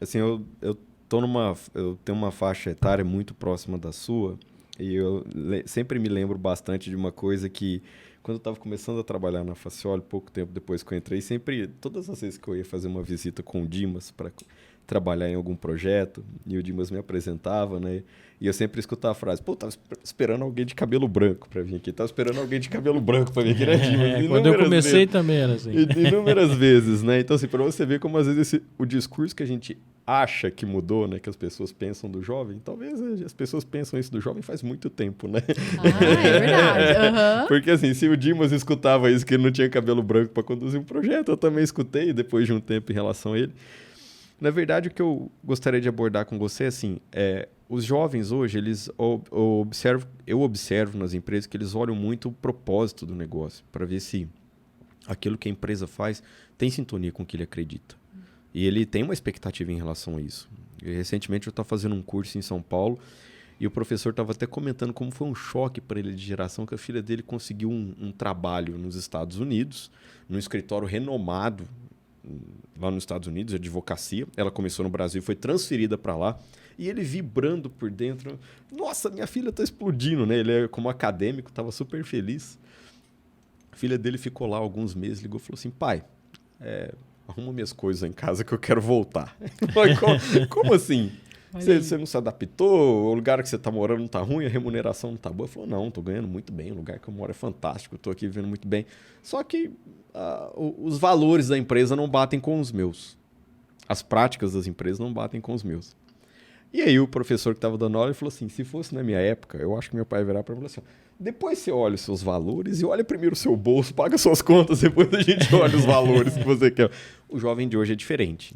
assim, eu tenho uma faixa etária muito próxima da sua e eu sempre me lembro bastante de uma coisa que quando eu estava começando a trabalhar na Facioli, pouco tempo depois que eu entrei, todas as vezes que eu ia fazer uma visita com o Dimas para trabalhar em algum projeto, e o Dimas me apresentava, né? E eu sempre escutava a frase, pô, tava esperando alguém de cabelo branco para vir aqui, tava esperando alguém de cabelo branco para vir aqui, né, Dimas? Quando eu comecei também era assim. Inúmeras vezes, né? Então, assim, para você ver como às vezes o discurso que a gente acha que mudou, né? Que as pessoas pensam do jovem, talvez as pessoas pensam isso do jovem faz muito tempo, né? É verdade. Porque assim, se o Dimas escutava isso, que ele não tinha cabelo branco para conduzir um projeto, eu também escutei depois de um tempo em relação a ele. Na verdade, o que eu gostaria de abordar com você, assim, os jovens hoje, eu observo nas empresas que eles olham muito o propósito do negócio, para ver se aquilo que a empresa faz tem sintonia com o que ele acredita. E ele tem uma expectativa em relação a isso. Recentemente eu estava fazendo um curso em São Paulo e o professor estava até comentando como foi um choque para ele de geração que a filha dele conseguiu um trabalho nos Estados Unidos, num escritório renomado lá nos Estados Unidos, de advocacia. Ela começou no Brasil e foi transferida para lá. E ele vibrando por dentro. Nossa, minha filha está explodindo, né? Ele, como acadêmico, estava super feliz. A filha dele ficou lá alguns meses, ligou e falou assim, pai, arruma minhas coisas em casa que eu quero voltar. Como assim? Você não se adaptou? O lugar que você está morando não está ruim? A remuneração não está boa? Ele falou, não, estou ganhando muito bem. O lugar que eu moro é fantástico. Estou aqui vivendo muito bem. Só que os valores da empresa não batem com os meus. As práticas das empresas não batem com os meus. E aí o professor que estava dando aula falou assim, se fosse na minha época, eu acho que meu pai virar para mim e falar assim, depois você olha os seus valores e olha primeiro o seu bolso, paga suas contas, depois a gente olha os valores que você quer. O jovem de hoje é diferente.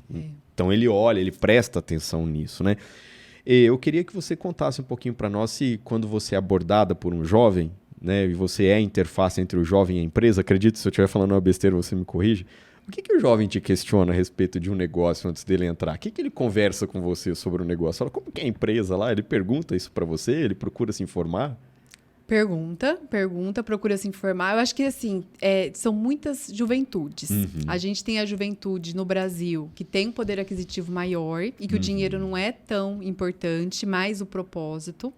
Então ele olha, ele presta atenção nisso, né? E eu queria que você contasse um pouquinho para nós se quando você é abordada por um jovem, né, e você é a interface entre o jovem e a empresa, acredito, se eu estiver falando uma besteira, você me corrige. O que o jovem te questiona a respeito de um negócio antes dele entrar? O que ele conversa com você sobre o negócio? Fala, como que é a empresa lá? Ele pergunta isso para você? Ele procura se informar? Pergunta, procura se informar. Eu acho que, assim, são muitas juventudes. A gente tem a juventude no Brasil que tem um poder aquisitivo maior e que o dinheiro não é tão importante, mais o propósito.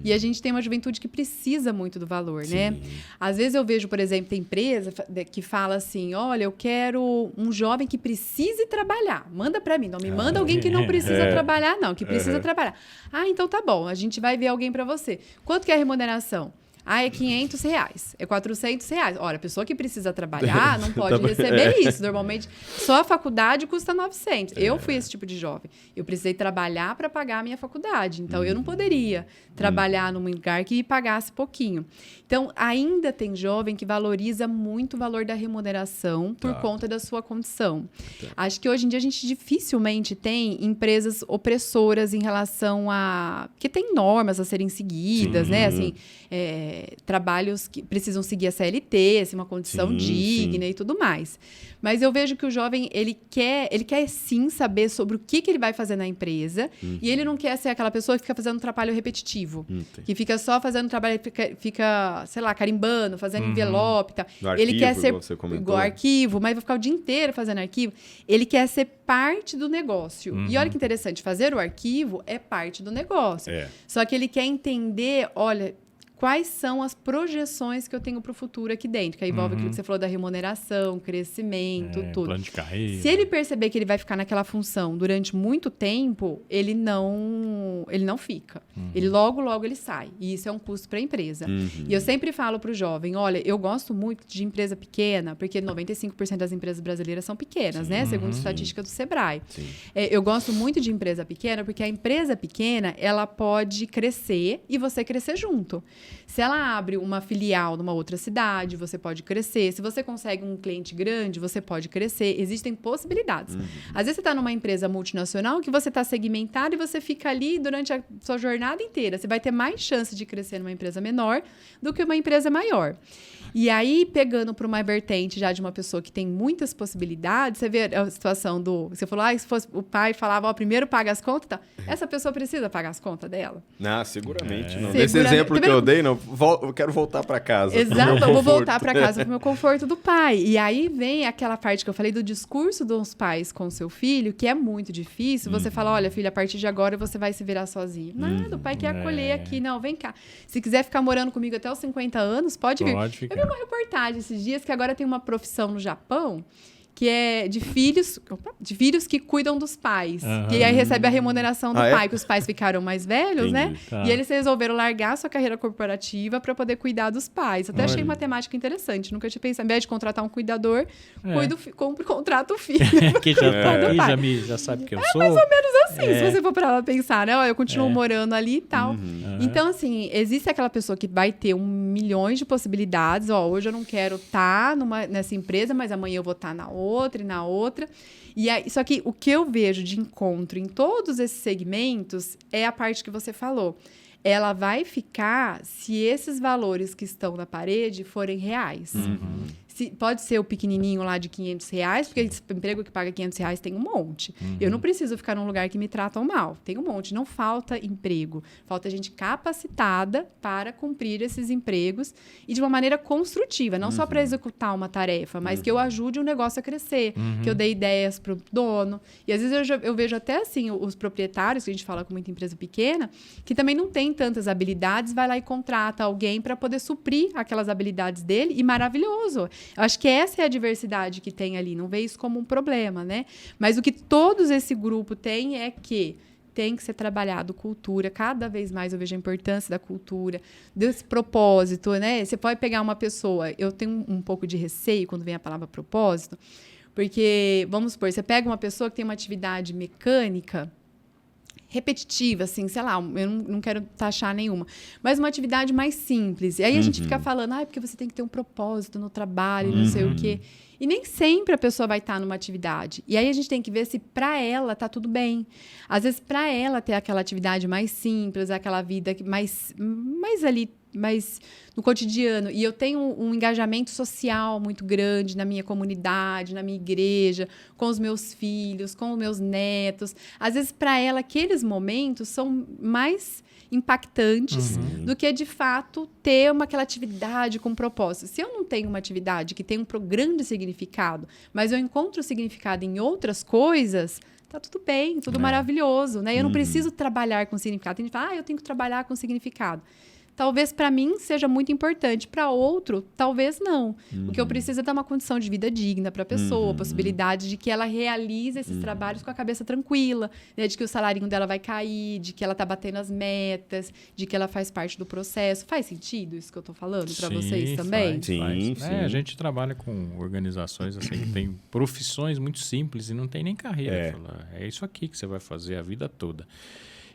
E a gente tem uma juventude que precisa muito do valor, né? Às vezes eu vejo, por exemplo, tem empresa que fala assim, olha, eu quero um jovem que precise trabalhar. Manda para mim. Não me manda alguém que não precisa trabalhar, não. Que precisa trabalhar. Ah, então tá bom. A gente vai ver alguém para você. Quanto que é a remuneração? Ah, é R$500, é R$400. Olha, a pessoa que precisa trabalhar não pode receber isso. Normalmente, só a faculdade custa 900. Eu fui esse tipo de jovem. Eu precisei trabalhar para pagar a minha faculdade. Então, eu não poderia trabalhar num lugar que pagasse pouquinho. Então, ainda tem jovem que valoriza muito o valor da remuneração por conta da sua condição. Acho que hoje em dia a gente dificilmente tem empresas opressoras em relação a... Porque tem normas a serem seguidas, né? Assim, trabalhos que precisam seguir a CLT, assim, uma condição digna e tudo mais. Mas eu vejo que o jovem, ele quer sim saber sobre o que ele vai fazer na empresa e ele não quer ser aquela pessoa que fica fazendo trabalho repetitivo, que fica só fazendo trabalho, fica, sei lá, carimbando, fazendo envelope e tal. Arquivo, ele quer ser igual arquivo, mas vai ficar o dia inteiro fazendo arquivo. Ele quer ser parte do negócio. E olha que interessante, fazer o arquivo é parte do negócio. Só que ele quer entender, olha... Quais são as projeções que eu tenho para o futuro aqui dentro? Que aí envolve aquilo que você falou da remuneração, crescimento, tudo. Plano de carreira. Se ele perceber que ele vai ficar naquela função durante muito tempo, ele não fica. Ele logo ele sai. E isso é um custo para a empresa. E eu sempre falo para o jovem, olha, eu gosto muito de empresa pequena, porque 95% das empresas brasileiras são pequenas, né? Segundo a estatística do Sebrae. Eu gosto muito de empresa pequena, porque a empresa pequena, ela pode crescer e você crescer junto. Se ela abre uma filial numa outra cidade, você pode crescer. Se você consegue um cliente grande, você pode crescer. Existem possibilidades. Às vezes você está numa empresa multinacional que você está segmentado e você fica ali durante a sua jornada inteira. Você vai ter mais chance de crescer numa empresa menor do que uma empresa maior. E aí, pegando para uma vertente já de uma pessoa que tem muitas possibilidades, você vê a situação do... Você falou, se fosse o pai falava, primeiro paga as contas, tá. Essa pessoa precisa pagar as contas dela? Seguramente não. Nesse exemplo que eu dei, não, eu quero voltar para casa. Exato, eu vou voltar para casa pro meu conforto do pai. E aí vem aquela parte que eu falei do discurso dos pais com o seu filho, que é muito difícil. Você fala, olha, filho, a partir de agora você vai se virar sozinho. Nada, o pai quer acolher aqui. Não, vem cá. Se quiser ficar morando comigo até os 50 anos, pode vir. Ficar. Eu vi uma reportagem esses dias que agora tem uma profissão no Japão que é de filhos que cuidam dos pais. E aí recebe a remuneração do pai, que os pais ficaram mais velhos, né? Tá. E eles resolveram largar a sua carreira corporativa para poder cuidar dos pais. Até achei uma temática interessante. Nunca tinha pensado. Ao invés de contratar um cuidador, contrata o filho. Que já tá aí, já sabe quem eu sou. Mais ou menos assim, se você for para lá pensar, né? Eu continuo morando ali e tal. Então, assim, existe aquela pessoa que vai ter milhões de possibilidades. Hoje eu não quero estar nessa empresa, mas amanhã eu vou estar na outra e na outra. E aí, só que o que eu vejo de encontro em todos esses segmentos é a parte que você falou. Ela vai ficar se esses valores que estão na parede forem reais. Pode ser o pequenininho lá de R$500, porque esse emprego que paga R$500 tem um monte. Eu não preciso ficar num lugar que me tratam mal. Tem um monte. Não falta emprego. Falta gente capacitada para cumprir esses empregos e de uma maneira construtiva. Não só para executar uma tarefa, mas que eu ajude o negócio a crescer. Que eu dê ideias para o dono. E às vezes eu vejo até assim, os proprietários, que a gente fala com muita empresa pequena, que também não tem tantas habilidades, vai lá e contrata alguém para poder suprir aquelas habilidades dele. E maravilhoso. Eu acho que essa é a diversidade que tem ali, não vê isso como um problema, né? Mas o que todos esse grupo tem é que tem que ser trabalhado cultura, cada vez mais eu vejo a importância da cultura, desse propósito, né? Você pode pegar uma pessoa, eu tenho um pouco de receio quando vem a palavra propósito, porque, vamos supor, você pega uma pessoa que tem uma atividade mecânica, repetitiva, assim, sei lá, eu não quero taxar nenhuma, mas uma atividade mais simples. E aí a gente fica falando, porque você tem que ter um propósito no trabalho, não sei o quê. E nem sempre a pessoa vai estar numa atividade. E aí a gente tem que ver se para ela tá tudo bem. Às vezes, para ela ter aquela atividade mais simples, aquela vida mais ali, mais no cotidiano. E eu tenho um engajamento social muito grande na minha comunidade, na minha igreja, com os meus filhos, com os meus netos. Às vezes, para ela, aqueles momentos são mais impactantes do que, de fato, ter aquela atividade com propósito. Se eu não tenho uma atividade que tem um grande significado, mas eu encontro significado em outras coisas, tá tudo bem, tudo maravilhoso, né? Eu não preciso trabalhar com significado. Tem gente que fala, eu tenho que trabalhar com significado. Talvez para mim seja muito importante, para outro, talvez não. O que eu preciso é dar uma condição de vida digna para a pessoa, a possibilidade de que ela realize esses trabalhos com a cabeça tranquila, né? De que o salário dela vai cair, de que ela está batendo as metas, de que ela faz parte do processo. Faz sentido isso que eu estou falando para vocês também? Sim. A gente trabalha com organizações assim, que tem profissões muito simples e não tem nem carreira. É isso aqui que você vai fazer a vida toda.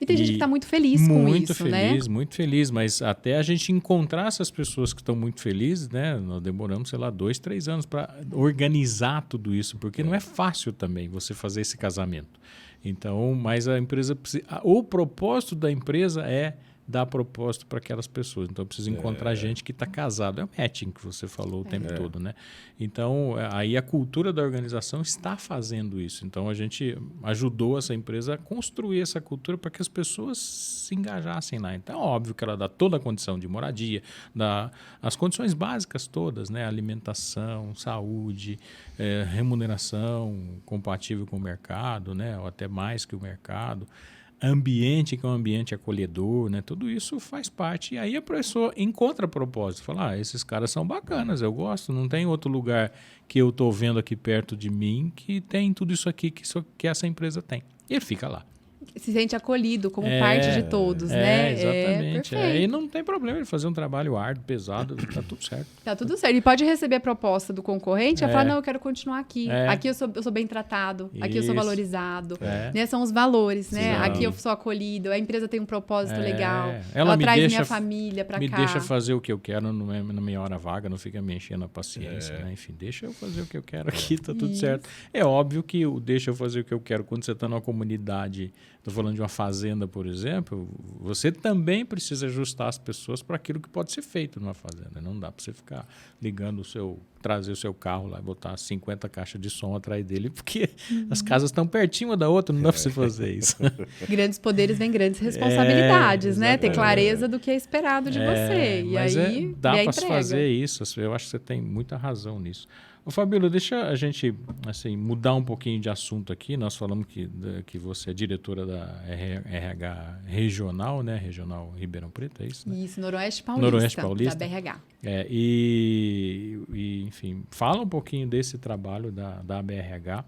E tem gente que está muito feliz com isso, né? Muito feliz, mas até a gente encontrar essas pessoas que estão muito felizes, né? Nós demoramos, 2, 3 anos para organizar tudo isso, porque não é fácil também você fazer esse casamento. Então, mas a empresa precisa... O propósito da empresa é dar propósito para aquelas pessoas. Então, eu preciso encontrar gente que está casado. É o matching que você falou o tempo todo, né? Então, aí a cultura da organização está fazendo isso. Então, a gente ajudou essa empresa a construir essa cultura para que as pessoas se engajassem lá. Então, é óbvio que ela dá toda a condição de moradia, dá as condições básicas todas, né? Alimentação, saúde, remuneração compatível com o mercado, né? Ou até mais que o mercado. Ambiente, que é um ambiente acolhedor, né? Tudo isso faz parte. E aí a pessoa encontra propósito. Fala, esses caras são bacanas, eu gosto. Não tem outro lugar que eu estou vendo aqui perto de mim que tem tudo isso aqui que essa empresa tem. E ele fica lá. Se sente acolhido como parte de todos, né? Exatamente. E não tem problema ele fazer um trabalho árduo, pesado, tá tudo certo. Tá tudo certo. Ele pode receber a proposta do concorrente e falar, não, eu quero continuar aqui. Aqui eu sou bem tratado, aqui eu sou valorizado. Né? São os valores, né? Sim. Aqui eu sou acolhido, a empresa tem um propósito legal. Ela traz minha família pra cá. Me deixa fazer o que eu quero na minha hora vaga, não fica me enchendo a paciência. Né? Enfim, deixa eu fazer o que eu quero aqui, tá tudo certo. É óbvio que deixa eu fazer o que eu quero quando você tá numa comunidade estou falando de uma fazenda, por exemplo, você também precisa ajustar as pessoas para aquilo que pode ser feito numa fazenda. Não dá para você ficar ligando trazer o seu carro lá e botar 50 caixas de som atrás dele, porque as casas estão pertinho uma da outra, não dá para você fazer isso. Grandes poderes vêm grandes responsabilidades, né? Ter clareza do que é esperado de você. E aí dá para se fazer isso. Eu acho que você tem muita razão nisso. Ô, Fabíola, deixa a gente assim, mudar um pouquinho de assunto aqui. Nós falamos que você é diretora da RH regional, né? Regional Ribeirão Preto, é isso? Né? Isso, Noroeste Paulista, da BRH. Enfim, fala um pouquinho desse trabalho da BRH.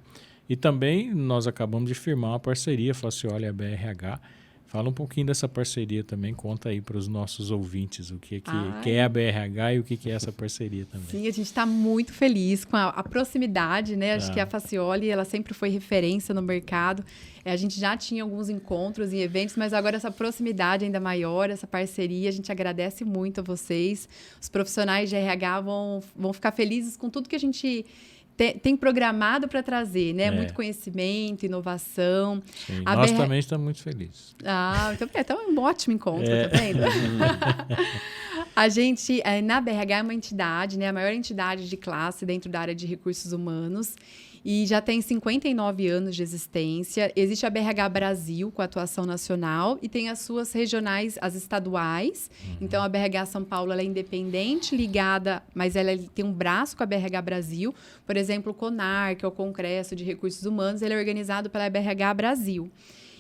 E também nós acabamos de firmar uma parceria, Facioli e a BRH. Fala um pouquinho dessa parceria também, conta aí para os nossos ouvintes o que é a BRH e o que é essa parceria também. Sim, a gente está muito feliz com a proximidade, né? Acho que a Facioli, ela sempre foi referência no mercado. A gente já tinha alguns encontros e eventos, mas agora essa proximidade ainda maior, essa parceria, a gente agradece muito a vocês. Os profissionais de RH vão ficar felizes com tudo que a gente tem programado para trazer, né? Muito conhecimento, inovação. Sim, nós também estamos muito felizes. Então é um ótimo encontro, tá vendo? A gente, na BRH, é uma entidade, né? A maior entidade de classe dentro da área de recursos humanos. E já tem 59 anos de existência. Existe a BRH Brasil, com atuação nacional, e tem as suas regionais, as estaduais. Então, a BRH São Paulo ela é independente, ligada, mas ela tem um braço com a BRH Brasil. Por exemplo, o CONAR, que é o Congresso de Recursos Humanos, ele é organizado pela BRH Brasil.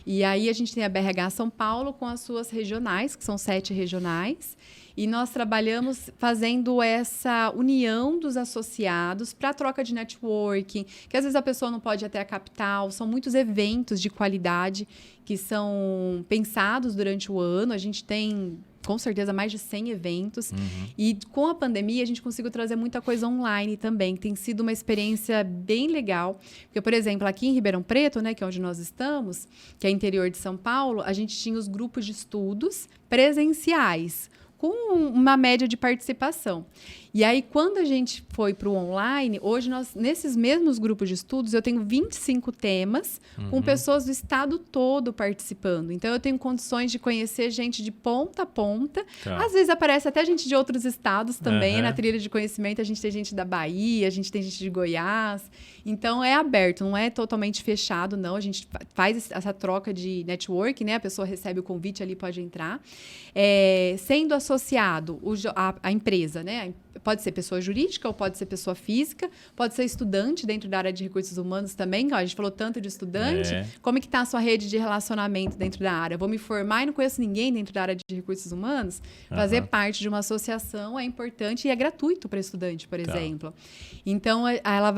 E aí, a gente tem a BRH São Paulo com as suas regionais, que são 7 regionais. E nós trabalhamos fazendo essa união dos associados para a troca de networking, que às vezes a pessoa não pode ir até a capital. São muitos eventos de qualidade que são pensados durante o ano. A gente tem, com certeza, mais de 100 eventos. E com a pandemia, a gente conseguiu trazer muita coisa online também. Tem sido uma experiência bem legal. Porque, por exemplo, aqui em Ribeirão Preto, né, que é onde nós estamos, que é interior de São Paulo, a gente tinha os grupos de estudos presenciais, com uma média de participação. E aí, quando a gente foi para o online, hoje, nesses mesmos grupos de estudos, eu tenho 25 temas com pessoas do estado todo participando. Então, eu tenho condições de conhecer gente de ponta a ponta. Às vezes, aparece até gente de outros estados também. Na trilha de conhecimento, a gente tem gente da Bahia, a gente tem gente de Goiás. Então, é aberto, não é totalmente fechado, não. A gente faz essa troca de network, né? A pessoa recebe o convite ali, pode entrar. Sendo associado a empresa, né? Pode ser pessoa jurídica ou pode ser pessoa física, pode ser estudante dentro da área de recursos humanos também. A gente falou tanto de estudante. Como é que está a sua rede de relacionamento dentro da área? Vou me formar e não conheço ninguém dentro da área de recursos humanos? Fazer parte de uma associação é importante e é gratuito para estudante, por exemplo. Então, ela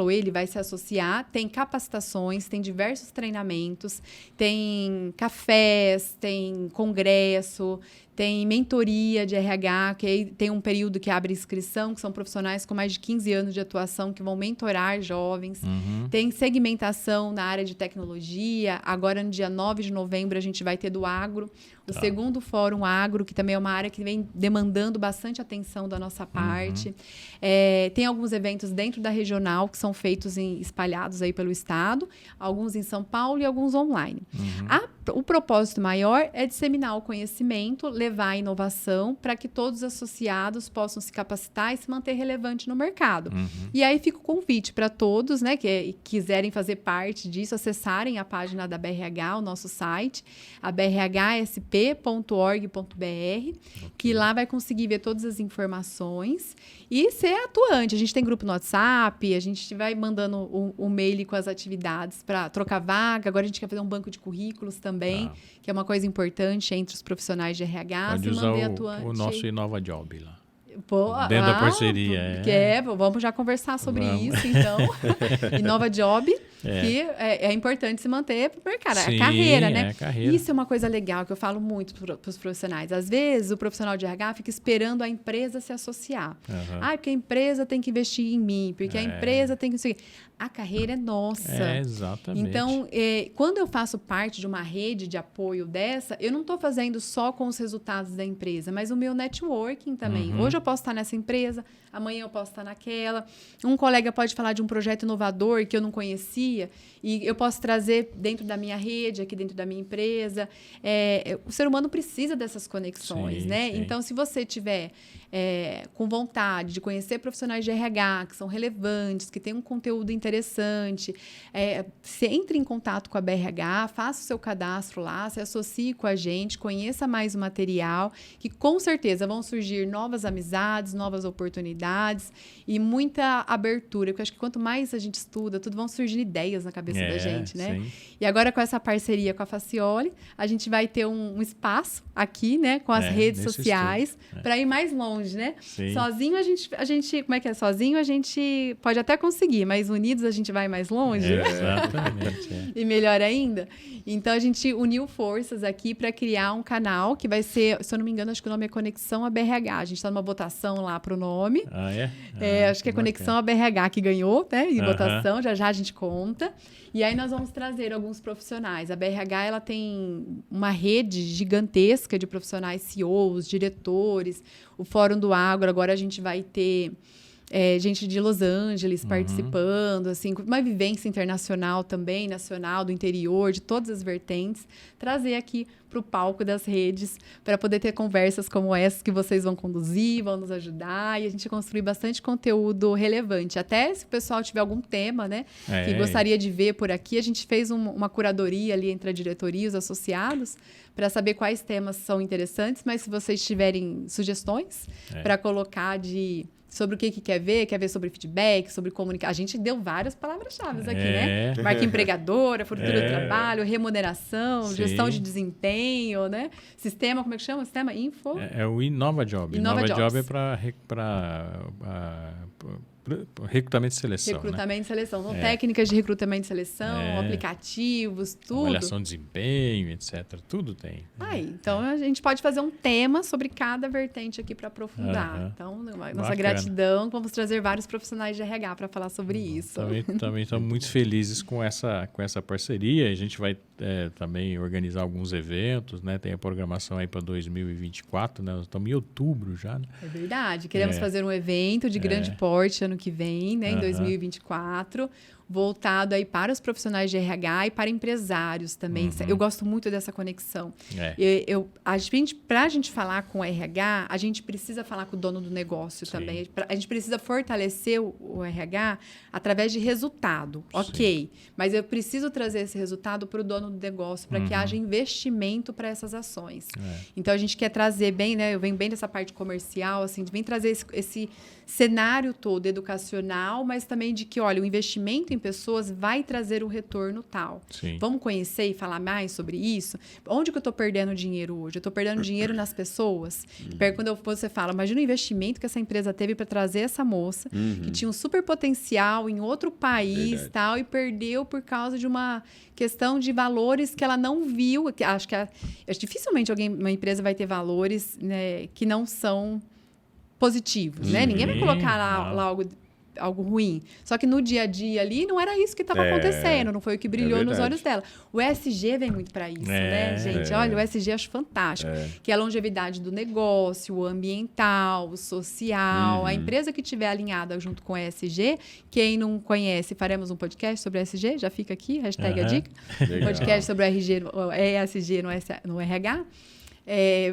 ou ele vai se associar, tem capacitações, tem diversos treinamentos, tem cafés, tem congresso, tem mentoria de RH, que aí tem um período que abre inscrição, que são profissionais com mais de 15 anos de atuação que vão mentorar jovens. Tem segmentação na área de tecnologia. Agora, no dia 9 de novembro, a gente vai ter do agro, o segundo Fórum Agro, que também é uma área que vem demandando bastante atenção da nossa parte. Tem alguns eventos dentro da regional que são feitos espalhados aí pelo estado, alguns em São Paulo e alguns online. O propósito maior é disseminar o conhecimento, levar a inovação para que todos os associados possam se capacitar e se manter relevante no mercado. E aí fica o convite para todos, né, que quiserem fazer parte disso, acessarem a página da BRH, o nosso site, a brhsp.org.br, que lá vai conseguir ver todas as informações e ser atuante. A gente tem grupo no WhatsApp, a gente vai mandando um mail com as atividades para trocar vaga. Agora a gente quer fazer um banco de currículos também, que é uma coisa importante entre os profissionais de RH. Pode usar o nosso Inova Job lá. Dentro da parceria. Vamos já conversar sobre isso, então. Inova Job, que é importante se manter para o mercado. Sim, a carreira, né? Carreira. Isso é uma coisa legal que eu falo muito para os profissionais. Às vezes, o profissional de RH fica esperando a empresa se associar. Porque a empresa tem que investir em mim, porque a empresa tem que... A carreira é nossa. Exatamente. Então, quando eu faço parte de uma rede de apoio dessa, eu não estou fazendo só com os resultados da empresa, mas o meu networking também. Hoje eu posso estar nessa empresa, amanhã eu posso estar naquela. Um colega pode falar de um projeto inovador que eu não conhecia e eu posso trazer dentro da minha rede, aqui dentro da minha empresa. O ser humano precisa dessas conexões, sim, né? sim. Então, se você tiver com vontade de conhecer profissionais de RH que são relevantes, que têm um conteúdo interessante, você entre em contato com a BRH, faça o seu cadastro lá, se associe com a gente, conheça mais o material, que com certeza vão surgir novas amizades, novas oportunidades e muita abertura, porque eu acho que quanto mais a gente estuda, tudo vão surgir ideias na cabeça da gente, né? Sim. E agora com essa parceria com a Facioli, a gente vai ter um espaço aqui, né, com as redes sociais, para ir mais longe, né? Sim. Sozinho a gente, como é que é? Sozinho a gente pode até conseguir, mas unidos a gente vai mais longe. Exatamente. E melhor ainda. Então a gente uniu forças aqui para criar um canal que vai ser, se eu não me engano, acho que o nome é Conexão ABRH. A gente está numa votação lá para o nome. Ah, é? Acho que é Conexão ABRH que ganhou, né? Em votação, já a gente conta. E aí nós vamos trazer alguns profissionais. A BRH ela tem uma rede gigantesca de profissionais, CEOs, diretores. O Fórum do Agro, agora a gente vai ter gente de Los Angeles participando, assim, uma vivência internacional também, nacional, do interior, de todas as vertentes, trazer aqui para o palco das redes para poder ter conversas como essas que vocês vão conduzir, vão nos ajudar e a gente construir bastante conteúdo relevante. Até se o pessoal tiver algum tema, né, que gostaria de ver por aqui, a gente fez uma curadoria ali entre a diretoria e os associados para saber quais temas são interessantes, mas se vocês tiverem sugestões para colocar sobre o que quer ver sobre feedback, sobre comunicação. A gente deu várias palavras-chave aqui, né? Marca empregadora, futuro do trabalho, remuneração, gestão de desempenho, né? Sistema, como é que chama? Sistema Info? É o InnovaJob. InnovaJob é para recrutamento e seleção. Recrutamento e seleção. São técnicas de recrutamento e seleção, aplicativos, tudo. Avaliação de desempenho, etc. Tudo tem. Então a gente pode fazer um tema sobre cada vertente aqui para aprofundar. Então, nossa gratidão. Vamos trazer vários profissionais de RH para falar sobre isso. Também estamos muito felizes com essa parceria. A gente vai também organizar alguns eventos, né? Tem a programação aí para 2024, né? Nós estamos em outubro já. Né? É verdade. Queremos fazer um evento de grande porte ano que vem, né? Em 2024. Voltado aí para os profissionais de RH e para empresários também. Eu gosto muito dessa conexão. Para a gente falar com o RH, a gente precisa falar com o dono do negócio também. A gente precisa fortalecer o RH através de resultado. Ok, mas eu preciso trazer esse resultado para o dono do negócio, para que haja investimento para essas ações. Então, a gente quer trazer bem, né? Eu venho bem dessa parte comercial, assim, vem trazer esse cenário todo educacional, mas também de que, olha, o investimento em pessoas vai trazer o retorno tal. Vamos conhecer e falar mais sobre isso? Onde que eu estou perdendo dinheiro hoje? Eu estou perdendo dinheiro nas pessoas? Quando você fala, imagina o investimento que essa empresa teve para trazer essa moça, que tinha um super potencial em outro país tal, e perdeu por causa de uma questão de valores que ela não viu. Acho que dificilmente uma empresa vai ter valores, né, que não são positivos, né? Ninguém vai colocar lá algo ruim. Só que no dia a dia ali não era isso que estava acontecendo, não foi o que brilhou nos olhos dela. O ESG vem muito para isso, né, gente? Olha, o ESG eu acho fantástico, que é a longevidade do negócio, o ambiental, o social. A empresa que estiver alinhada junto com o ESG, quem não conhece, faremos um podcast sobre o ESG, já fica aqui, hashtag a dica. Podcast sobre o ESG no RH.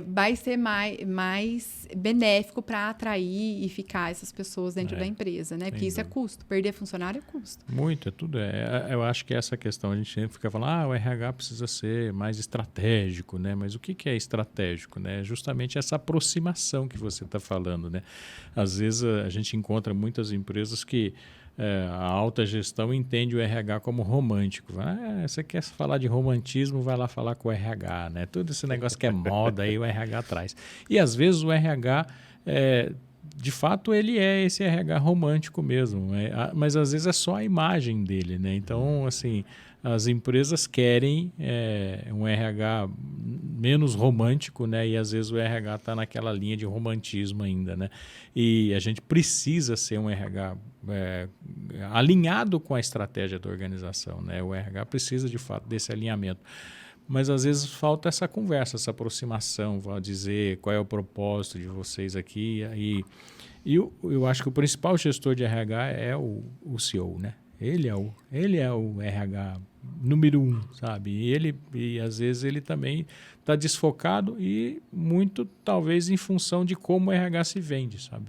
Vai ser mais benéfico para atrair e ficar essas pessoas dentro da empresa, né? Porque isso é custo. Perder funcionário é custo. Muito, é tudo. Eu acho que essa questão, a gente sempre fica falando, o RH precisa ser mais estratégico, né? Mas o que é estratégico, né? Justamente essa aproximação que você está falando, né? Às vezes a gente encontra muitas empresas que a alta gestão entende o RH como romântico. Você quer falar de romantismo, vai lá falar com o RH, né? Todo esse negócio que é moda aí o RH traz. E às vezes o RH, de fato, ele é esse RH romântico mesmo, mas às vezes é só a imagem dele, né? Então, assim, as empresas querem um RH menos romântico, né? E às vezes o RH está naquela linha de romantismo ainda, né? E a gente precisa ser um RH alinhado com a estratégia da organização, né? O RH precisa, de fato, desse alinhamento. Mas às vezes falta essa conversa, essa aproximação, vou dizer qual é o propósito de vocês aqui. E eu acho que o principal gestor de RH é o CEO, né? Ele é o RH número 1, sabe? E às vezes ele também está desfocado e muito talvez em função de como o RH se vende, sabe?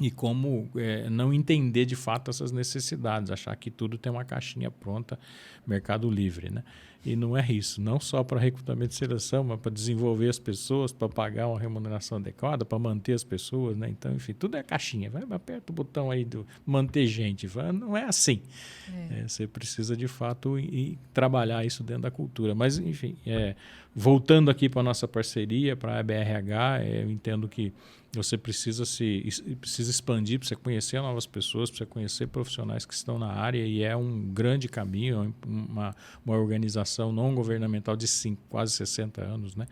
E como não entender de fato essas necessidades, achar que tudo tem uma caixinha pronta, mercado livre, né? E não é isso, não só para recrutamento e seleção, mas para desenvolver as pessoas, para pagar uma remuneração adequada, para manter as pessoas, né? Então, enfim, tudo é caixinha. Vai, aperta o botão aí do manter gente. Não é assim. Você precisa, de fato, ir trabalhar isso dentro da cultura. Mas, enfim, voltando aqui para a nossa parceria, para a BRH, eu entendo que você precisa expandir para você conhecer novas pessoas, para você conhecer profissionais que estão na área, e é um grande caminho, uma organização não governamental de quase 60 anos, né?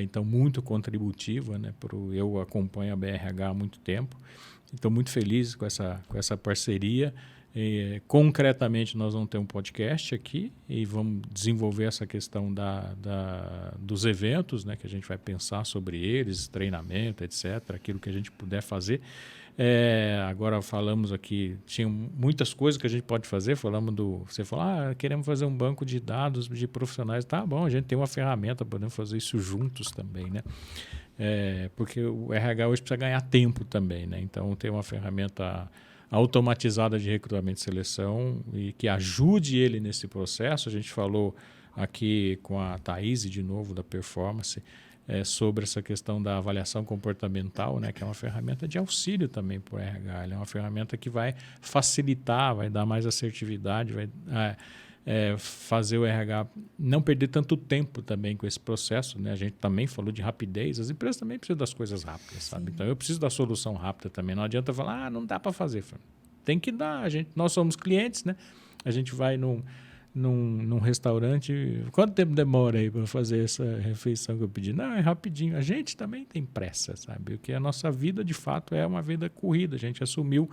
Então, muito contributiva, né? Eu acompanho a BRH há muito tempo, estou muito feliz com essa parceria. Concretamente, nós vamos ter um podcast aqui e vamos desenvolver essa questão dos eventos, né, que a gente vai pensar sobre eles, treinamento, etc., aquilo que a gente puder fazer. Agora falamos aqui, tinha muitas coisas que a gente pode fazer, você falou, queremos fazer um banco de dados de profissionais. Tá bom, a gente tem uma ferramenta, podemos fazer isso juntos também, né? Porque o RH hoje precisa ganhar tempo também, né? Então, tem uma ferramenta automatizada de recrutamento e seleção e que ajude ele nesse processo. A gente falou aqui com a Thaís, de novo, da Performance, sobre essa questão da avaliação comportamental, né, que é uma ferramenta de auxílio também para o RH. Ela é uma ferramenta que vai facilitar, vai dar mais assertividade, vai fazer o RH não perder tanto tempo também com esse processo, né? A gente também falou de rapidez, as empresas também precisam das coisas rápidas, sabe? Então, eu preciso da solução rápida também. Não adianta falar, não dá para fazer. Tem que dar. Nós somos clientes, né? A gente vai num restaurante, quanto tempo demora aí para fazer essa refeição que eu pedi? Não, é rapidinho. A gente também tem pressa, sabe? Porque a nossa vida, de fato, é uma vida corrida. A gente assumiu,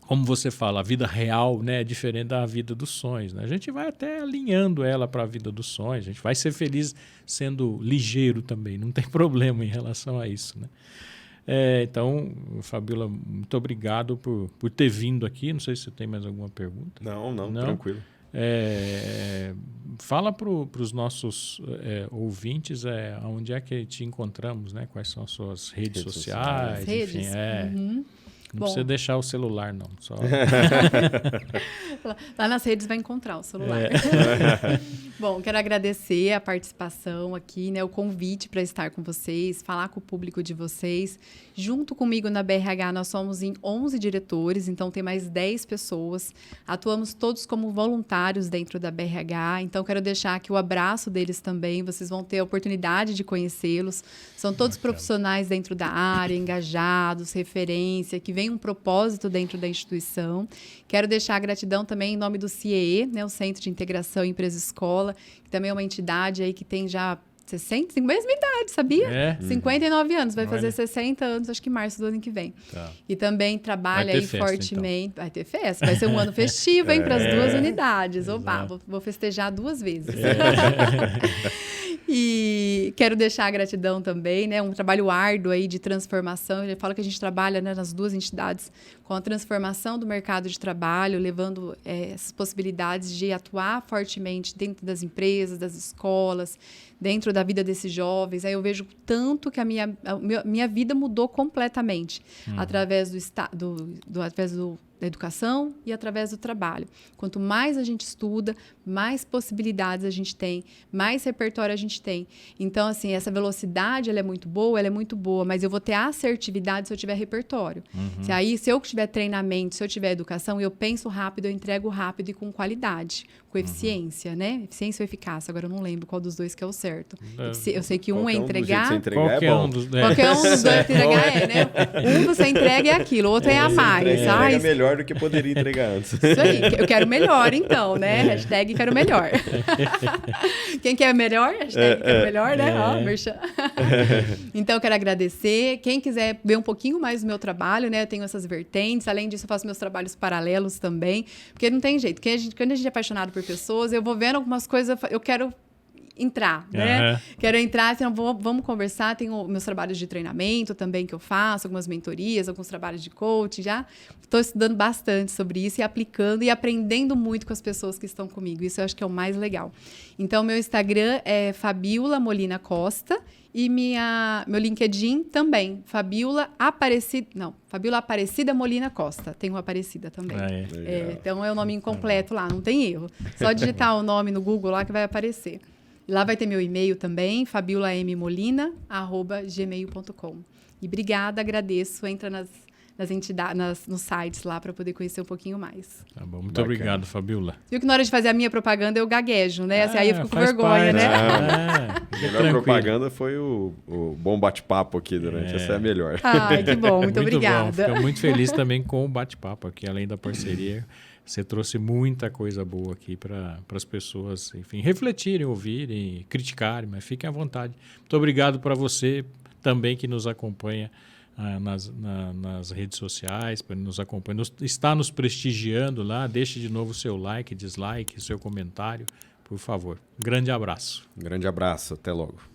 como você fala, a vida real, né, é diferente da vida dos sonhos, né? A gente vai até alinhando ela para a vida dos sonhos. A gente vai ser feliz sendo ligeiro também. Não tem problema em relação a isso, né? Então, Fabíola, muito obrigado por ter vindo aqui. Não sei se você tem mais alguma pergunta. Não, tranquilo. Fala para os nossos ouvintes onde é que te encontramos, né? Quais são as suas redes sociais. Enfim, Não precisa deixar o celular, não. Só... Lá nas redes vai encontrar o celular. Bom, quero agradecer a participação aqui, né, o convite para estar com vocês, falar com o público de vocês. Junto comigo na BRH, nós somos em 11 diretores, então tem mais 10 pessoas. Atuamos todos como voluntários dentro da BRH, então quero deixar aqui o abraço deles também. Vocês vão ter a oportunidade de conhecê-los. São todos profissionais dentro da área, engajados, referência, que vem um propósito dentro da instituição. Quero deixar a gratidão também em nome do CIEE, né, o Centro de Integração Empresa-Escola, que também é uma entidade aí que tem já 60, mesma idade, sabia? 59 anos, vai fazer 60 anos, acho que em março do ano que vem. Tá. E também trabalha aí festa, fortemente. Então. Vai ter festa, vai ser um ano festivo, hein, para as duas unidades. Oba, vou festejar 2 vezes. E quero deixar a gratidão também, né? Um trabalho árduo aí de transformação. Eu falo que a gente trabalha, né, nas 2 entidades com a transformação do mercado de trabalho, levando essas possibilidades de atuar fortemente dentro das empresas, das escolas, dentro da vida desses jovens. Aí eu vejo tanto que a minha vida mudou completamente através da educação e através do trabalho. Quanto mais a gente estuda, mais possibilidades a gente tem, mais repertório a gente tem. Então, assim, essa velocidade, ela é muito boa, mas eu vou ter assertividade se eu tiver repertório. Se eu tiver treinamento, se eu tiver educação, eu penso rápido, eu entrego rápido e com qualidade, com eficiência, né? Eficiência ou eficácia, agora eu não lembro qual dos dois que é o certo. Eu sei que um é entregar... Qualquer um dos dois entregar né? Um você entrega é aquilo, o outro é a mais. Entrega melhor do que poderia entregar antes. Isso aí, eu quero melhor então, né? Hashtag quero melhor. Quem quer melhor? Hashtag quero melhor, né? Ó, merchan. Então, eu quero agradecer. Quem quiser ver um pouquinho mais do meu trabalho, né? Eu tenho essas vertentes. Além disso, eu faço meus trabalhos paralelos também. Porque não tem jeito. Quando a gente é apaixonado por pessoas, eu vou vendo algumas coisas, eu quero entrar, né? Quero entrar, então vamos conversar. Tenho meus trabalhos de treinamento também que eu faço, algumas mentorias, alguns trabalhos de coach. Já estou estudando bastante sobre isso e aplicando e aprendendo muito com as pessoas que estão comigo. Isso eu acho que é o mais legal. Então, meu Instagram é Fabiola Molina Costa e meu LinkedIn também, Fabiola Aparecida Molina Costa. Tenho Aparecida também. Então, é o nome incompleto lá, não tem erro. Só digitar o nome no Google lá que vai aparecer. Lá vai ter meu e-mail também, fabiolammolina@gmail.com. E obrigada, agradeço. Entra nas entidades, nos sites lá para poder conhecer um pouquinho mais. Tá bom, muito obrigado, Fabiola. Viu que na hora de fazer a minha propaganda eu gaguejo, né? Assim, aí eu fico com vergonha, né? A melhor propaganda foi o bom bate-papo aqui durante. Essa é a melhor. Ai, que bom, muito obrigada. Bom. Fico muito feliz também com o bate-papo aqui, além da parceria. Você trouxe muita coisa boa aqui para as pessoas, enfim, refletirem, ouvirem, criticarem, mas fiquem à vontade. Muito obrigado para você também que nos acompanha nas redes sociais, para nos acompanhar, está nos prestigiando lá. Deixe de novo o seu like, dislike, seu comentário, por favor. Grande abraço. Grande abraço, até logo.